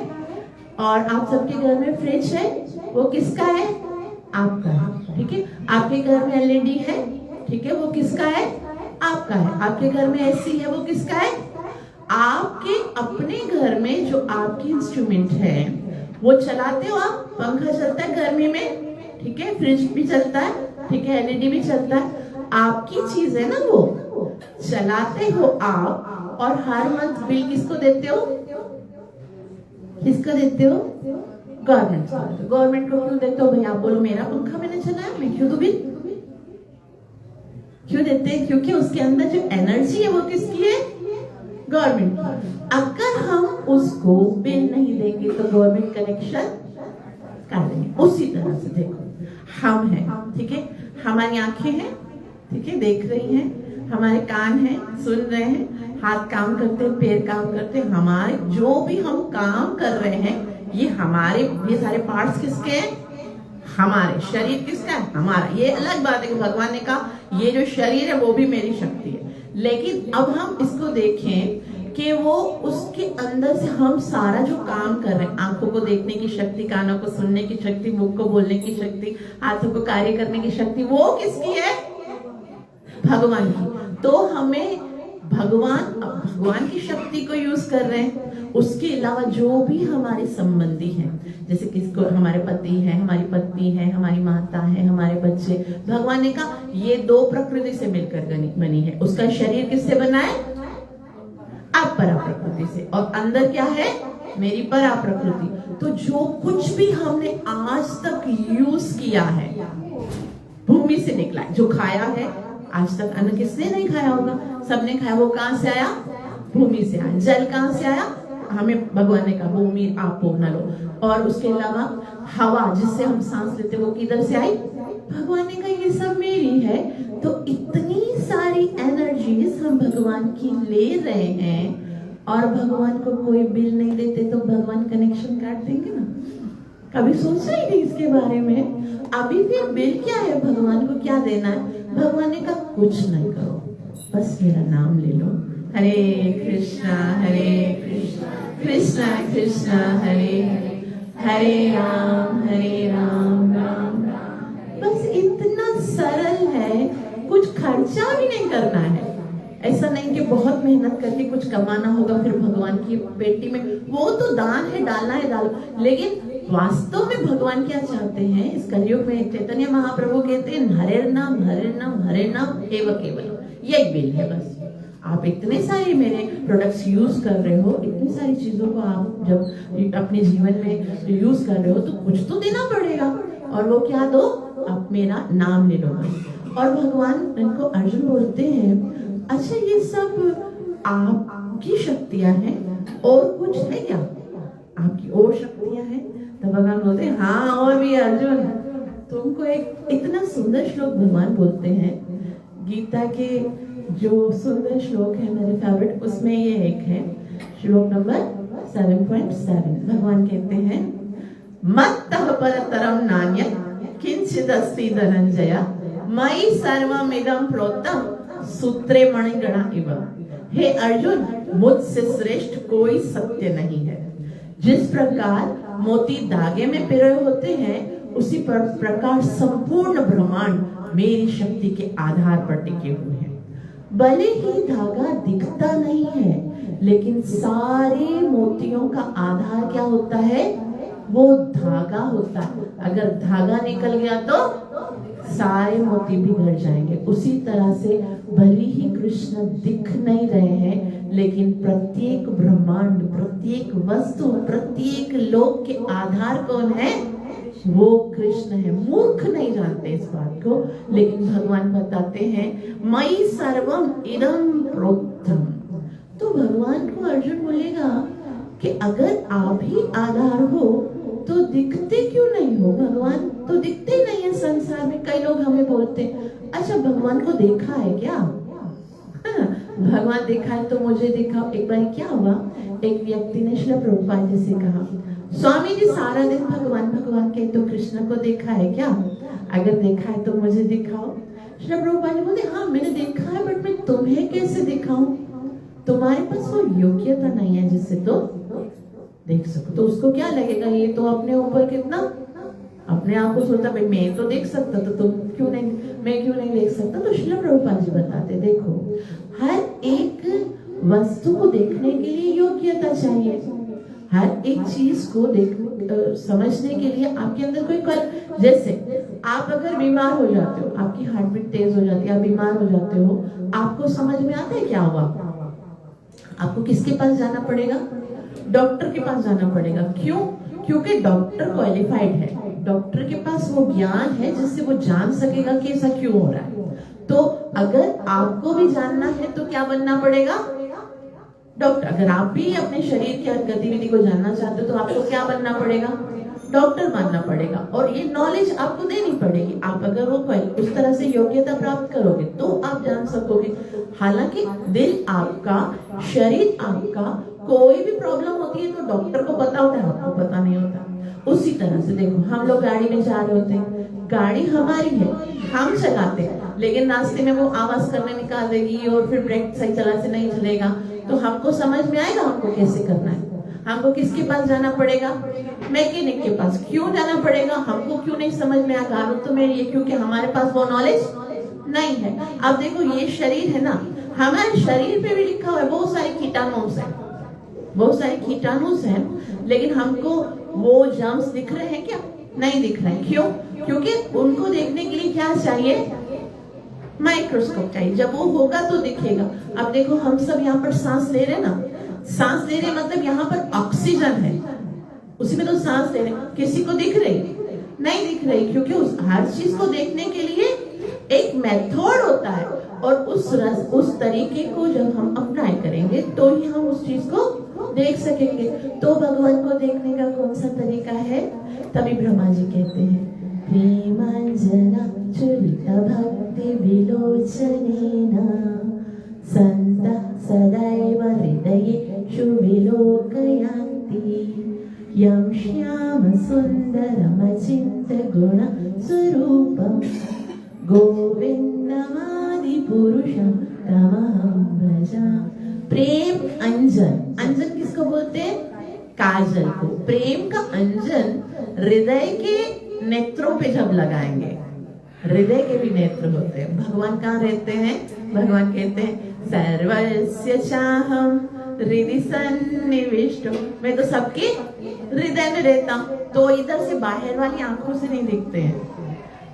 S2: और आप सबके घर में फ्रिज है, वो किसका है? आपका है। ठीक है। आपके घर में एलईडी है, ठीक है, वो किसका है? आपका है। आपके घर में एसी है, वो किसका है? आपके अपने घर में जो आपकी इंस्ट्रूमेंट है वो चलाते हो आप। पंखा चलता है गर्मी में, ठीक है, फ्रिज भी चलता है, ठीक है, एलईडी भी चलता है। आपकी चीज है ना, वो चलाते हो आप। और हर मंथ बिल किसको देते हो? किसको देते हो? गवर्नमेंट को। गवर्नमेंट को क्यों देते हो भाई? आप बोलो मेरा पंखा मैंने चलाया, मैं क्यों दूं बिल? क्यों देते हैं? क्योंकि उसके अंदर जो एनर्जी है वो किसकी है? गवर्नमेंट की। अगर हम उसको बिल नहीं देंगे तो गवर्नमेंट कनेक्शन कर देंगे। उसी तरह से देखो, हम हैं, ठीक है, हमारी आंखें हैं, ठीक है, देख रही हैं, हमारे कान हैं, सुन रहे हैं, हाथ काम करते हैं, पैर काम करते हैं, हमारे जो भी हम काम कर रहे हैं ये हमारे, ये सारे पार्ट्स किसके हैं? हमारे। शरीर किसका है? हमारा। ये अलग बात है कि भगवान ने कहा ये जो शरीर है वो भी मेरी शक्ति है। लेकिन अब हम इसको देखें कि वो उसके अंदर से हम सारा जो काम कर रहे हैं, आंखों को देखने की शक्ति, कानों को सुनने की शक्ति, मुख को बोलने की शक्ति, हाथों को कार्य करने की शक्ति, वो किसकी है? भगवान की। तो हमें भगवान की शक्ति को यूज कर रहे हैं। उसके अलावा जो भी हमारे संबंधी हैं, जैसे किसको हमारे पति है, हमारी पत्नी है, हमारी माता है, हमारे बच्चे, भगवान ने कहा ये दो प्रकृति से मिलकर बनी है। उसका शरीर किससे बना है? अपरा प्रकृति से। और अंदर क्या है? मेरी परा प्रकृति। तो जो कुछ भी हमने आज तक यूज किया है भूमि से निकला है। जो खाया है, आज तक अन्न किसने नहीं खाया होगा? सबने खाया। वो कहां से आया? भूमि से आया। जल कहां से आया? हमें भगवान ने कहा भूमि आपो नलो। और उसके अलावा हवा जिससे हम सांस लेते वो किधर से आई? भगवान ने कहा ये सब मेरी है। तो इतनी सारी एनर्जीज हम भगवान की ले रहे हैं और भगवान को कोई बिल नहीं देते तो भगवान कनेक्शन काट देंगे ना? कभी सोचा ही नहीं इसके बारे में। अभी फिर बिल क्या है? भगवान को क्या देना है? भगवान ने कहा कुछ नहीं करो, बस मेरा नाम ले लो। हरे कृष्णा कृष्णा कृष्णा हरे हरे राम राम राम। बस इतना सरल है, कुछ खर्चा भी नहीं करना है। ऐसा नहीं कि बहुत मेहनत करके कुछ कमाना होगा फिर भगवान की पेटी में। वो तो दान है, डालना है डालो। लेकिन वास्तव में भगवान क्या चाहते हैं? इस कलयुग में चैतन्य महाप्रभु कहते हैं हरे नाम एव केवल, यही बिल है बस। आप इतने सारे मेरे प्रोडक्ट्स यूज कर रहे हो, इतनी सारी चीजों को आप जब अपने जीवन में यूज कर रहे हो तो कुछ तो देना पड़ेगा। और वो क्या दो? आप मेरा नाम ले लो। और भगवान इनको अर्जुन बोलते हैं अच्छा ये सब आपकी शक्तियां हैं और कुछ है क्या? आपकी और शक्तियां हैं? तो भगवान बोलते हैं हाँ और भी अर्जुन। तुमको एक इतना सुंदर श्लोक भगवान बोलते हैं, गीता के जो सुंदर श्लोक है मेरे फेवरेट, उसमें ये एक है श्लोक नंबर 7.7। भगवान कहते हैं मत्तः परतरम नान्यत् किंचिदस्ति धनंजय मयि सर्वमिदं प्रोक्तम सूत्रे मणिगणा इव। हे अर्जुन, मुझसे श्रेष्ठ कोई सत्य नहीं है। जिस प्रकार मोती धागे में पिरोए होते हैं उसी प्रकार संपूर्ण ब्रह्मांड मेरी शक्ति के आधार पर टिके हुए हैं। भले ही धागा दिखता नहीं है लेकिन सारे मोतियों का आधार क्या होता है? वो धागा होता है। अगर धागा निकल गया तो सारे मोती बिगड़ जाएंगे। उसी तरह से भले ही कृष्ण दिख नहीं रहे हैं लेकिन प्रत्येक ब्रह्मांड, प्रत्येक वस्तु, प्रत्येक लोक के आधार कौन है? वो कृष्ण है। मूर्ख नहीं जानते इस बात को, लेकिन भगवान बताते हैं मयि सर्वम इदं प्रोक्तम। तो भगवान को अर्जुन बोलेगा कि अगर आप ही आधार हो तो दिखते क्यों नहीं हो? भगवान तो दिखते नहीं है संसार में। कई लोग हमें बोलते अच्छा भगवान को देखा है क्या? भगवान देखा है तो मुझे दिखाओ। एक बार क्या हुआ, एक व्यक्ति ने श्री प्रभुपाद जी से कहा स्वामी जी सारा दिन भगवान भगवान के तो कृष्ण को देखा है क्या? अगर देखा है तो मुझे दिखाओ। श्री प्रभुपाद जी बोलते हाँ मैंने देखा है बट मैं तुम्हें कैसे दिखाऊं? तुम्हारे पास वो योग्यता नहीं है जिससे तो देख सको। तो उसको क्या लगेगा? ये तो अपने ऊपर कितना अपने आप को सोचता भाई मैं तो देख सकता तो तुम क्यों नहीं, मैं क्यों नहीं देख सकता? तो श्रील प्रभुपाद जी बताते देखो हर एक वस्तु को देखने के लिए योग्यता चाहिए। हर एक चीज को समझने के लिए आपके अंदर कोई जैसे आप अगर बीमार हो जाते हो, आपकी हार्ट बीट तेज हो जाती है, आप बीमार हो जाते हो, आपको समझ में आता है क्या हुआ? आपको किसके पास जाना पड़ेगा? डॉक्टर के पास जाना पड़ेगा। क्यों? क्योंकि डॉक्टर क्वालिफाइड है, डॉक्टर के पास वो ज्ञान है जिससे वो जान सकेगा कि ऐसा क्यों हो रहा है। तो अगर आपको भी जानना है तो क्या बनना पड़ेगा? डॉक्टर। अगर आप भी अपने शरीर की गतिविधि को जानना चाहते हो तो आपको क्या बनना पड़ेगा? डॉक्टर बनना पड़ेगा। और ये नॉलेज आपको देनी पड़ेगी। आप अगर वो उस तरह से योग्यता प्राप्त करोगे तो आप जान सकोगे। हालांकि दिल आपका, शरीर आपका, कोई भी प्रॉब्लम होती है तो डॉक्टर को पता होता है, आपको पता नहीं होता। उसी तरह से देखो हम लोग गाड़ी में जा रहे होते हैं, गाड़ी हमारी है, हम चलाते हैं, लेकिन रास्ते में वो आवाज करने निकाल देगी और फिर ब्रेक सही तरह से नहीं चलेगा तो हमको समझ में आएगा हमको कैसे करना है। हमको किसके पास जाना पड़ेगा? मैकेनिक के पास। क्यों जाना पड़ेगा? हमको क्यों नहीं समझ में आया कारण तो मेरी ये, क्योंकि हमारे पास वो नॉलेज नहीं है। अब देखो ये शरीर है ना, हमारे शरीर पे भी लिखा हुआ है बहुत सारे कीटाणुस है, बहुत सारे कीटाणुस हैं, लेकिन हमको वो जर्म्स दिख रहे हैं क्या? नहीं दिख रहे हैं। क्यों? क्योंकि उनको देखने के लिए क्या चाहिए? माइक्रोस्कोप चाहिए। जब वो होगा तो दिखेगा। अब देखो हम सब यहाँ पर सांस ले रहे हैं ना, सांस ले रहे मतलब यहाँ पर ऑक्सीजन है, उसी में तो सांस ले रहे। किसी को दिख रही? नहीं दिख रही, क्योंकि हर चीज को देखने के लिए एक मेथड होता है, और उस तरीके को जब हम अप्लाई करेंगे तो ही हम उस चीज को देख सकेंगे। तो भगवान को देखने का कौन सा तरीका है? तभी ब्रह्मा जी कहते हैं प्रेमांजना चुरित भक्ति विलोचनेन संता सदैव हृदयेषु विलोकयन्ति यं श्याम सुन्दरमचिन्त गुण स्वरूपं गोविन्दमादि पुरुषं तमहं भजामि। प्रेम अंजन, अंजन किसको बोलते हैं? काजल को। प्रेम का अंजन हृदय के नेत्रों पे जब लगाएंगे, हृदय के भी नेत्र होते हैं। भगवान कहाँ रहते हैं? भगवान कहते हैं सर्वस्य चाहम हृदि सन्निविष्टो, मैं तो सबके हृदय में रहता हूँ। तो इधर से बाहर वाली आंखों से नहीं दिखते हैं,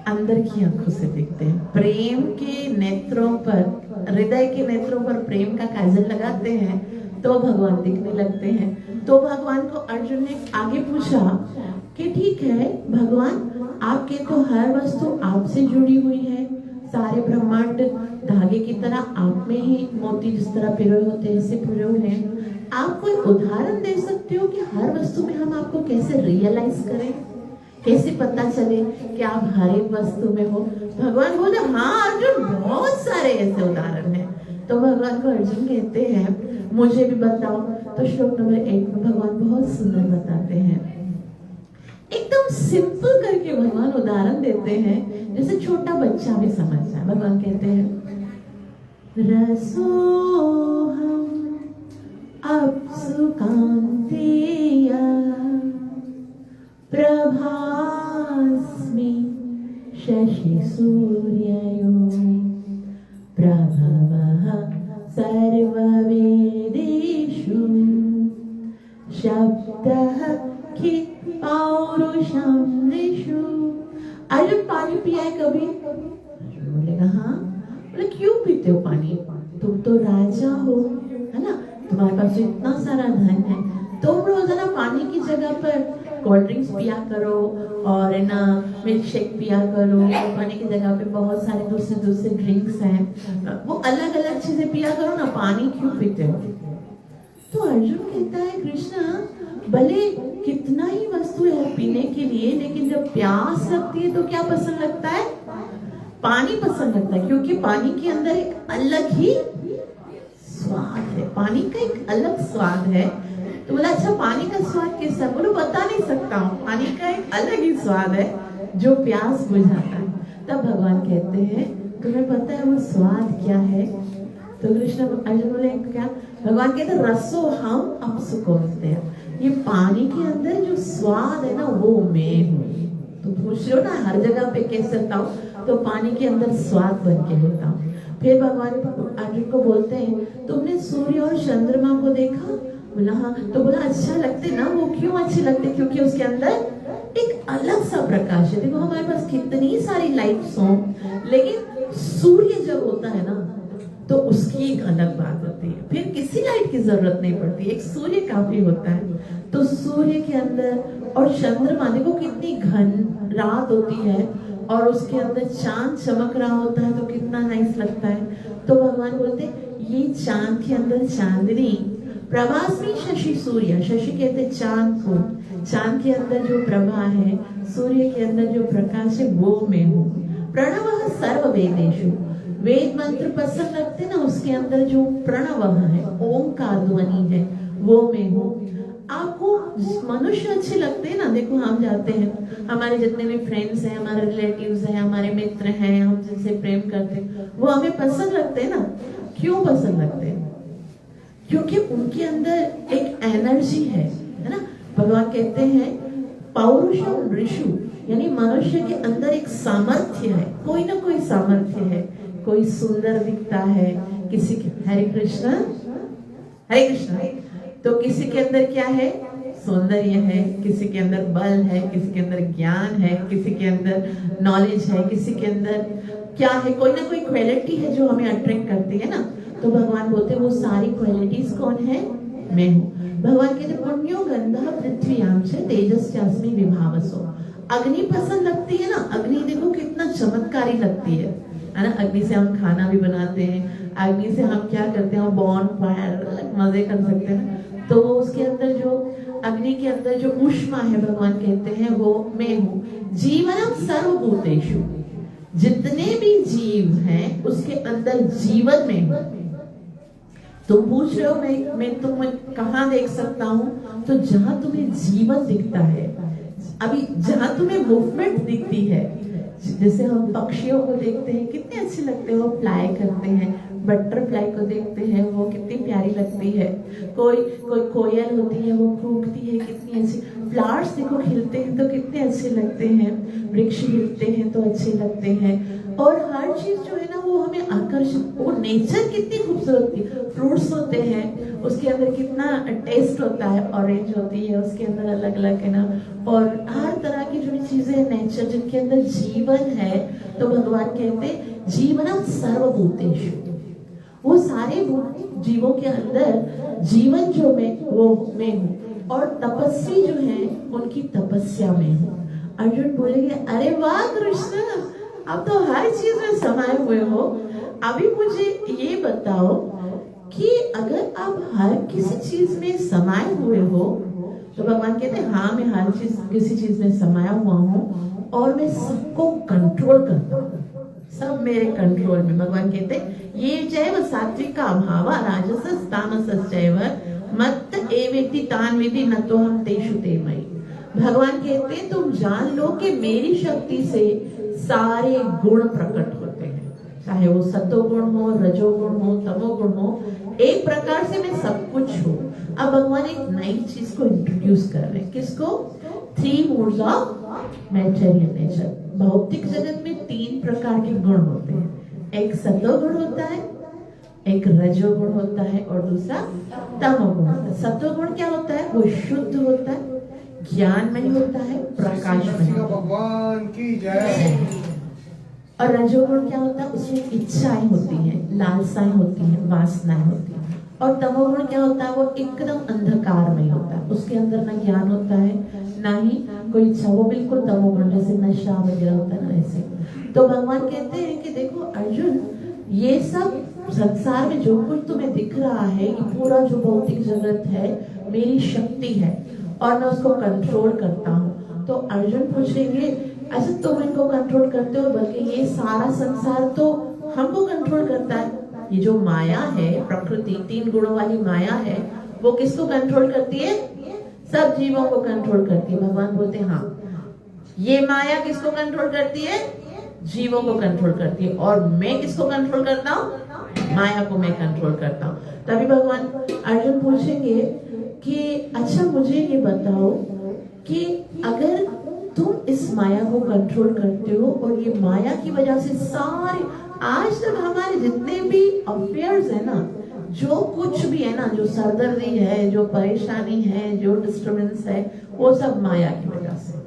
S2: अंदर की आंखों से दिखते हैं। प्रेम के नेत्रों पर, हृदय के नेत्रों पर प्रेम का काजल लगाते हैं तो भगवान दिखने लगते हैं। तो भगवान को अर्जुन ने आगे पूछा कि ठीक है भगवान, आपके तो हर वस्तु आपसे जुड़ी हुई है, सारे ब्रह्मांड धागे की तरह आप में ही मोती जिस तरह पिरोए होते हैं ऐसे पिरोए हैं। आप कोई उदाहरण दे सकते हो कि हर वस्तु में हम आपको कैसे रियलाइज करें, कैसे पता चले कि आप हर एक वस्तु में हो? भगवान बोले हाँ अर्जुन, बहुत सारे ऐसे उदाहरण हैं। तो भगवान को अर्जुन कहते हैं मुझे भी बताओ। तो श्लोक नंबर 1 में भगवान बहुत सुंदर बताते हैं, एकदम सिंपल करके भगवान उदाहरण देते हैं जैसे छोटा बच्चा भी समझ जाए। भगवान कहते हैं रसोहम अप्सु कांतेय प्रभास्मि शशि सूर्ययो प्रभवः सर्ववेदेषु शब्दः कि पौरुषं नृषु। अर्जुन पानी पिया है कभी? अर्जुन बोलेगा हाँ। बोले क्यों पीते हो पानी? तुम तो राजा हो, है ना, तुम्हारे पास तो इतना सारा धन है, तुम रोजाना पानी की जगह पर कोल्ड ड्रिंक्स पिया करो और है ना मिल्क शेक पिया करो। पानी की जगह पे बहुत सारे दूसरे ड्रिंक्स हैं, वो अलग अलग चीजें पिया करो ना, पानी क्यों पीते हो? तो अर्जुन कहता है कृष्णा, भले कितना ही वस्तु है पीने के लिए, लेकिन जब प्यास लगती है तो क्या पसंद लगता है? पानी पसंद लगता है, क्योंकि पानी के अंदर एक अलग ही स्वाद है, पानी का एक अलग स्वाद है। तो बोला अच्छा पानी का स्वाद कैसा? बोलो बता नहीं सकता हूँ, पानी का एक अलग ही स्वाद है जो प्यास बुझाता है। तब भगवान कहते हैं तुम्हें पता है वो स्वाद क्या है? तो कृष्ण अर्जुन बोले क्या? भगवान कहते रसो हम अप्सु कांतेय, ये पानी के अंदर जो स्वाद है ना वो मैं हूँ। तो पूछ लो ना हर जगह पे कैसे होता हूँ? तो पानी के अंदर स्वाद बन के होता हूँ। फिर भगवान अर्जुन को बोलते हैं तुमने सूर्य और चंद्रमा को देखा? बोला हाँ। तो बोला अच्छा लगते ना? वो क्यों अच्छे लगते? क्योंकि उसके अंदर एक अलग सा प्रकाश है। देखो हमारे पास कितनी सारी लाइट्स हो, लेकिन सूर्य जब होता है ना तो उसकी एक अलग बात होती है, फिर किसी लाइट की जरूरत नहीं पड़ती, एक सूर्य काफी होता है। तो सूर्य के अंदर और चंद्रमा, देखो कितनी घन रात होती है और उसके अंदर चांद चमक रहा होता है तो कितना नाइस लगता है। तो भगवान बोलते ये चांद के अंदर चांदनी, प्रभास्मि शशि सूर्य, शशि कहते चांद को, चांद के अंदर जो प्रभा है, सूर्य के अंदर जो प्रकाश है वो मैं हूँ। प्रणवः सर्व वेदेषु, वेद मंत्र पसंद लगते ना, उसके अंदर जो प्रणव है, ओंकार ध्वनि है, वो मैं हूँ। आपको मनुष्य अच्छे लगते हैं ना? देखो हम जाते हैं, हमारे जितने भी फ्रेंड्स हैं, हमारे रिलेटिव्स हैं, हमारे मित्र हैं, हम जिनसे प्रेम करते हैं, वो हमें पसंद लगते हैं ना? क्यों पसंद लगते हैं? क्योंकि उनके अंदर एक एनर्जी है ना। भगवान कहते हैं पौरुषम ऋषु, यानी मनुष्य के अंदर एक सामर्थ्य है, कोई ना कोई सामर्थ्य है। कोई सुंदर दिखता है, किसी के हरे कृष्ण हरे कृष्ण, तो किसी के अंदर क्या है, सौंदर्य है, किसी के अंदर बल है, किसी के अंदर ज्ञान है, किसी के अंदर नॉलेज है, किसी के अंदर क्या है, कोई ना कोई क्वालिटी है जो हमें अट्रैक्ट करती है ना। तो भगवान बोलते हैं वो सारी क्वालिटीज कौन है, मैं हूँ। भगवान कहते पुण्यो गंधा पृथ्व्याम से तेजस्यास्मि विभावसो। अग्नि पसंद लगती है ना, अग्नि देखो कितना चमत्कारी लगती है ना। अग्नि से हम खाना भी बनाते हैं, अग्नि से हम क्या करते हैं, बॉन फायर मजे कर सकते हैं। तो उसके अंदर जो अग्नि के अंदर जो ऊष्मा है, भगवान कहते हैं वो मैं हूँ। जीवनम सर्वभूतेषु, जितने भी जीव हैं उसके अंदर जीवन में हूँ। तुम पूछ रहे हो मैं तुम्हें कहाँ देख सकता हूँ, तो जहां तुम्हें जीवन दिखता है, अभी जहां तुम्हें मूवमेंट दिखती है, जैसे हम पक्षियों को देखते हैं कितने अच्छे लगते हैं, वो फ्लाई करते हैं, बटरफ्लाई को देखते हैं वो कितनी प्यारी लगती है, कोई कोयल होती है वो कूकती है कितनी अच्छी, फ्लावर्स देखो खिलते हैं तो कितने अच्छे लगते हैं, वृक्ष खिलते हैं तो अच्छे लगते हैं, और हर चीज जो है ना वो हमें आकर्षित, वो नेचर कितनी खूबसूरत होती है। फ्रूट्स होते हैं उसके अंदर कितना टेस्ट होता है, ऑरेंज होती है उसके अंदर अलग अलग है ना, और हर तरह की जो चीजें नेचर जिनके अंदर जीवन है। तो भगवान कहते जीवनम सर्वभूतेषु, वो सारे जीवों के अंदर जीवन जो मैं वो मैं हूँ, और तपस्वी जो है उनकी तपस्या में हूँ। अर्जुन बोलेंगे अरे वाह कृष्ण, अब तो हर चीज में समाये हुए हो, अभी मुझे ये बताओ कि अगर आप हर किसी चीज में समाये हुए हो, तो भगवान कहते हैं हाँ मैं हर चीज किसी चीज में समाया हुआ हूँ और मैं सबको कंट्रोल करता हूँ, सब मेरे कंट्रोल में। भगवान कहते हैं ये जैव सात्विका भावा राजसस तामसस जैव मत्त एवेति तान विधि न तो हम तेषु ते मयि। भगवान कहते हैं तुम जान लो कि मेरी शक्ति से सारे गुण प्रकट होते हैं, चाहे वो सतोगुण हो, रजोगुण हो, तमोगुण हो, एक प्रकार से मैं सब कुछ हूँ। अब भगवान एक नई चीज को इंट्रोड्यूस कर रहे हैं, किसको, 3 moods ऑफ मैटेरियल नेचर। भौतिक जगत में 3 प्रकार के गुण होते हैं, एक सतोगुण होता है, एक रजोगुण होता है और दूसरा तमोगुण होता है। सतोगुण क्या होता है, वो शुद्ध होता है, ज्ञानमय होता है, प्रकाशमय,
S3: भगवान की जय।
S2: और रजोगुण क्या होता है, उसमें इच्छाएं होती हैं, लालसाएं होती हैं, वासनाएं होती हैं। और तमोगुण क्या होता है, वो एकदम अंधकारमय होता है, उसके अंदर ना ज्ञान होता है ना ही कोई इच्छा, वो बिल्कुल तमोगुण जैसे नशा वगैरह होता है ना वैसे। तो भगवान कहते हैं कि देखो अर्जुन, ये सब संसार में जो कुछ तुम्हें दिख रहा है, ये पूरा जो भौतिक जगत है मेरी शक्ति है और मैं उसको कंट्रोल करता हूँ। तो अर्जुन पूछेंगे अच्छा तुम इनको कंट्रोल करते हो, बल्कि ये सारा संसार तो हमको कंट्रोल करता है। ये जो माया है, प्रकृति 3 गुणों वाली माया है, वो किसको कंट्रोल करती है, सब जीवों को कंट्रोल करती है। भगवान बोलते हैं हाँ, ये माया किसको कंट्रोल करती है, जीवों को कंट्रोल करती है, और मैं किसको कंट्रोल करता हूँ, माया को मैं कंट्रोल करता हूँ। तभी भगवान अर्जुन पूछेंगे कि अच्छा मुझे ये बताओ कि अगर तुम इस माया को कंट्रोल करते हो और ये माया की वजह से सारे आज तक हमारे जितने भी अफेयर्स है ना, जो कुछ भी है ना, जो सरदर्दी है, जो परेशानी है, जो डिस्टर्बेंस है, वो सब माया की वजह से।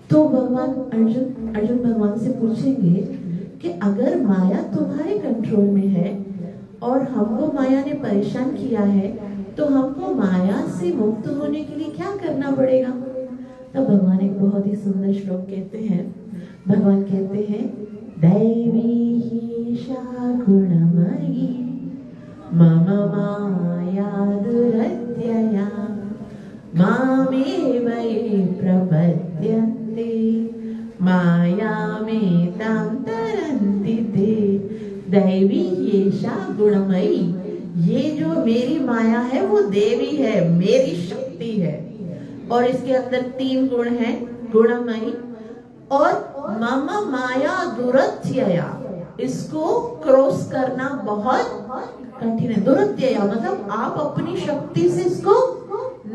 S2: तो भगवान अर्जुन भगवान से पूछेंगे कि अगर माया तुम्हारे कंट्रोल में है और हमको माया ने परेशान किया है, तो हमको माया से मुक्त होने के लिए क्या करना पड़ेगा। तब भगवान एक बहुत ही सुंदर श्लोक कहते हैं। भगवान कहते हैं दैवी हीशा गुणमयी मम माया दुरत्यया मामेव ये प्रपद्यन्ते मायामेतां तरन्ति ते। दैवी हीशा गुणमयी, ये जो मेरी माया है वो देवी है, मेरी शक्ति है, और इसके अंदर 3 गुण हैं, गुणमयी, और मम माया दुरत्यया, इसको क्रॉस करना बहुत कठिन है। दुरुत्यया मतलब आप अपनी शक्ति से इसको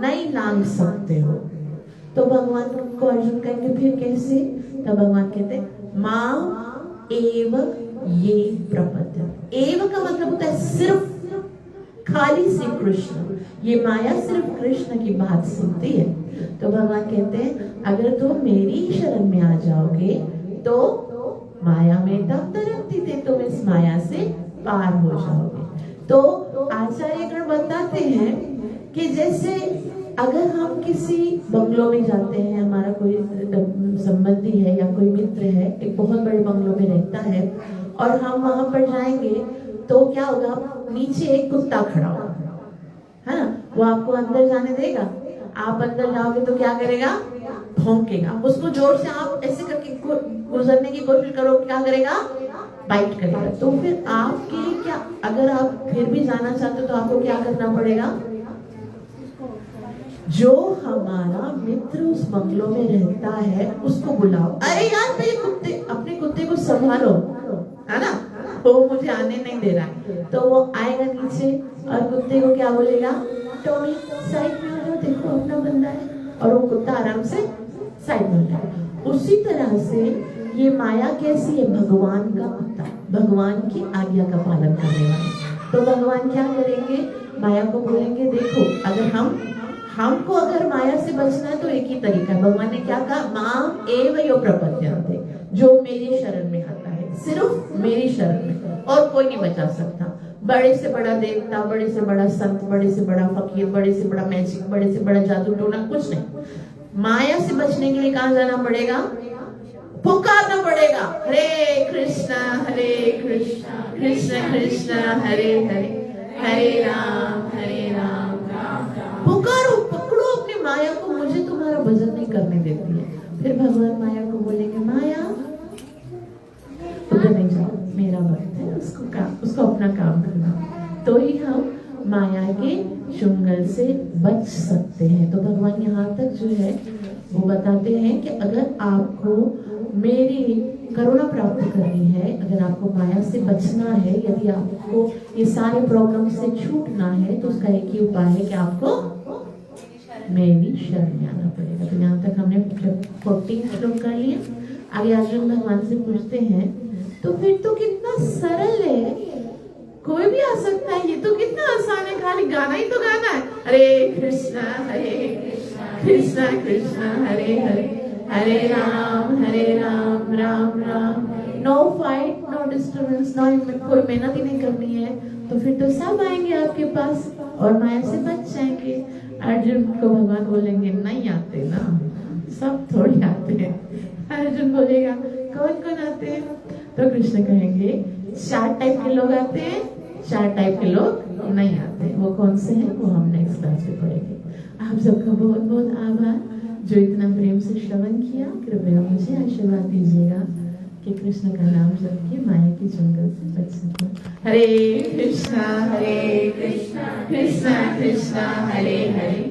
S2: नहीं लांघ सकते हो। तो भगवान को अर्जुन कहेंगे फिर कैसे? तो भगवान कहते मां एव ये प्रपद्य। एव का मतलब होता है सिर्फ, खाली श्री कृष्ण। ये माया सिर्फ कृष्ण की बात सुनती है। तो भगवान कहते हैं अगर तुम मेरी शरण में आ जाओगे तो माया में तब तरंगती थे, तुम इस माया से पार हो जाओगे। तो आचार्यगण बताते हैं कि जैसे अगर हम किसी बंगलों में जाते हैं, हमारा कोई संबंधी है या कोई मित्र है, एक बहुत बड़े बंगलों में रहता है और हम वहां पर जाएंगे तो क्या होगा, नीचे एक कुत्ता खड़ा होगा, है ना, वो आपको अंदर जाने देगा। आप अंदर जाओगे तो क्या करेगा, भौंकेगा। उसको जोर से आप ऐसे करके गुजरने की कोशिश करो, क्या करेगा, बाइट करेगा। तो फिर आपके क्या, अगर आप फिर भी जाना चाहते हो तो आपको क्या करना पड़ेगा, जो हमारा मित्र उस बंगलों में रहता है उसको बुलाओ, अरे यार भाई कुत्ते, अपने कुत्ते को संभालो, है ना, वो मुझे आने नहीं दे रहा है। तो वो आएगा नीचे और कुत्ते को क्या बोलेगा, टॉमी साइड में हो जाओ, देखो अपना बंदा है, और वो कुत्ता आराम से साइड में हो जाए। उसी तरह से ये माया कैसी है, भगवान का कुत्ता, भगवान की आज्ञा का पालन करने वाला। तो भगवान क्या करेंगे, माया को बोलेंगे देखो अगर हमको अगर माया से बचना है तो एक ही तरीका है। भगवान ने क्या कहा, मां एव यो प्रपद्यन्ते, जो मेरी शरण में आता है, सिर्फ मेरी शरण में, और कोई नहीं बचा सकता। बड़े से बड़ा देवता, बड़े से बड़ा संत, बड़े से बड़ा फकीर, बड़े से बड़ा मैजिक, बड़े से बड़ा जादू टोना, कुछ नहीं। माया से बचने के लिए कहाँ जाना पड़ेगा, पुकारना पड़ेगा, हरे कृष्णा कृष्ण कृष्ण हरे हरे, हरे राम पुकारो, पकड़ो अपनी माया को, मुझे तुम्हारा भजन नहीं करने देती है। फिर भगवान माया को बोलेंगे, माया उधर नहीं जाओ, मेरा भक्त है, उसको अपना काम करना। तो ही हम माया के चुंगल से बच सकते हैं। तो भगवान यहाँ तक जो है वो बताते हैं कि अगर आपको मेरी करुणा प्राप्त करनी है, अगर आपको माया से बचना है, यदि आपको ये सारे प्रॉब्लम से छूटना है, तो उसका एक ही उपाय है कि आपको मेरी शरण में आना पड़ेगा। तो यहाँ तक हमने 14 श्लोक कर लिया। आगे अर्जुन भगवान से पूछते हैं तो फिर तो कितना सरल है, कोई भी आ सकता है, ये तो कितना आसान है, खाली गाना ही तो गाना है, Hare Krishna Krishna Krishna Hare Hare, Hare Ram Ram Ram, no fight, no disturbance, कोई मेहनत ही नहीं करनी है। तो फिर तो सब आएंगे आपके पास और माया से बच जाएंगे। अर्जुन को भगवान बोलेंगे नहीं आते ना, सब थोड़ी आते हैं। अर्जुन बोलेगा कौन कौन आते हैं, तो कृष्ण कहेंगे 4 टाइप के लोग आते हैं, 4 टाइप के लोग नहीं आते। वो कौन से हैं वो हम नेक्स्ट क्लास में पढ़ेंगे। आप सबका बहुत बहुत आभार जो इतना प्रेम से श्रवण किया। कृपया मुझे आशीर्वाद दीजिएगा कि कृष्ण का नाम जप के माया की जंगल से बच सकूं। हरे कृष्णा कृष्णा कृष्णा हरे हरे,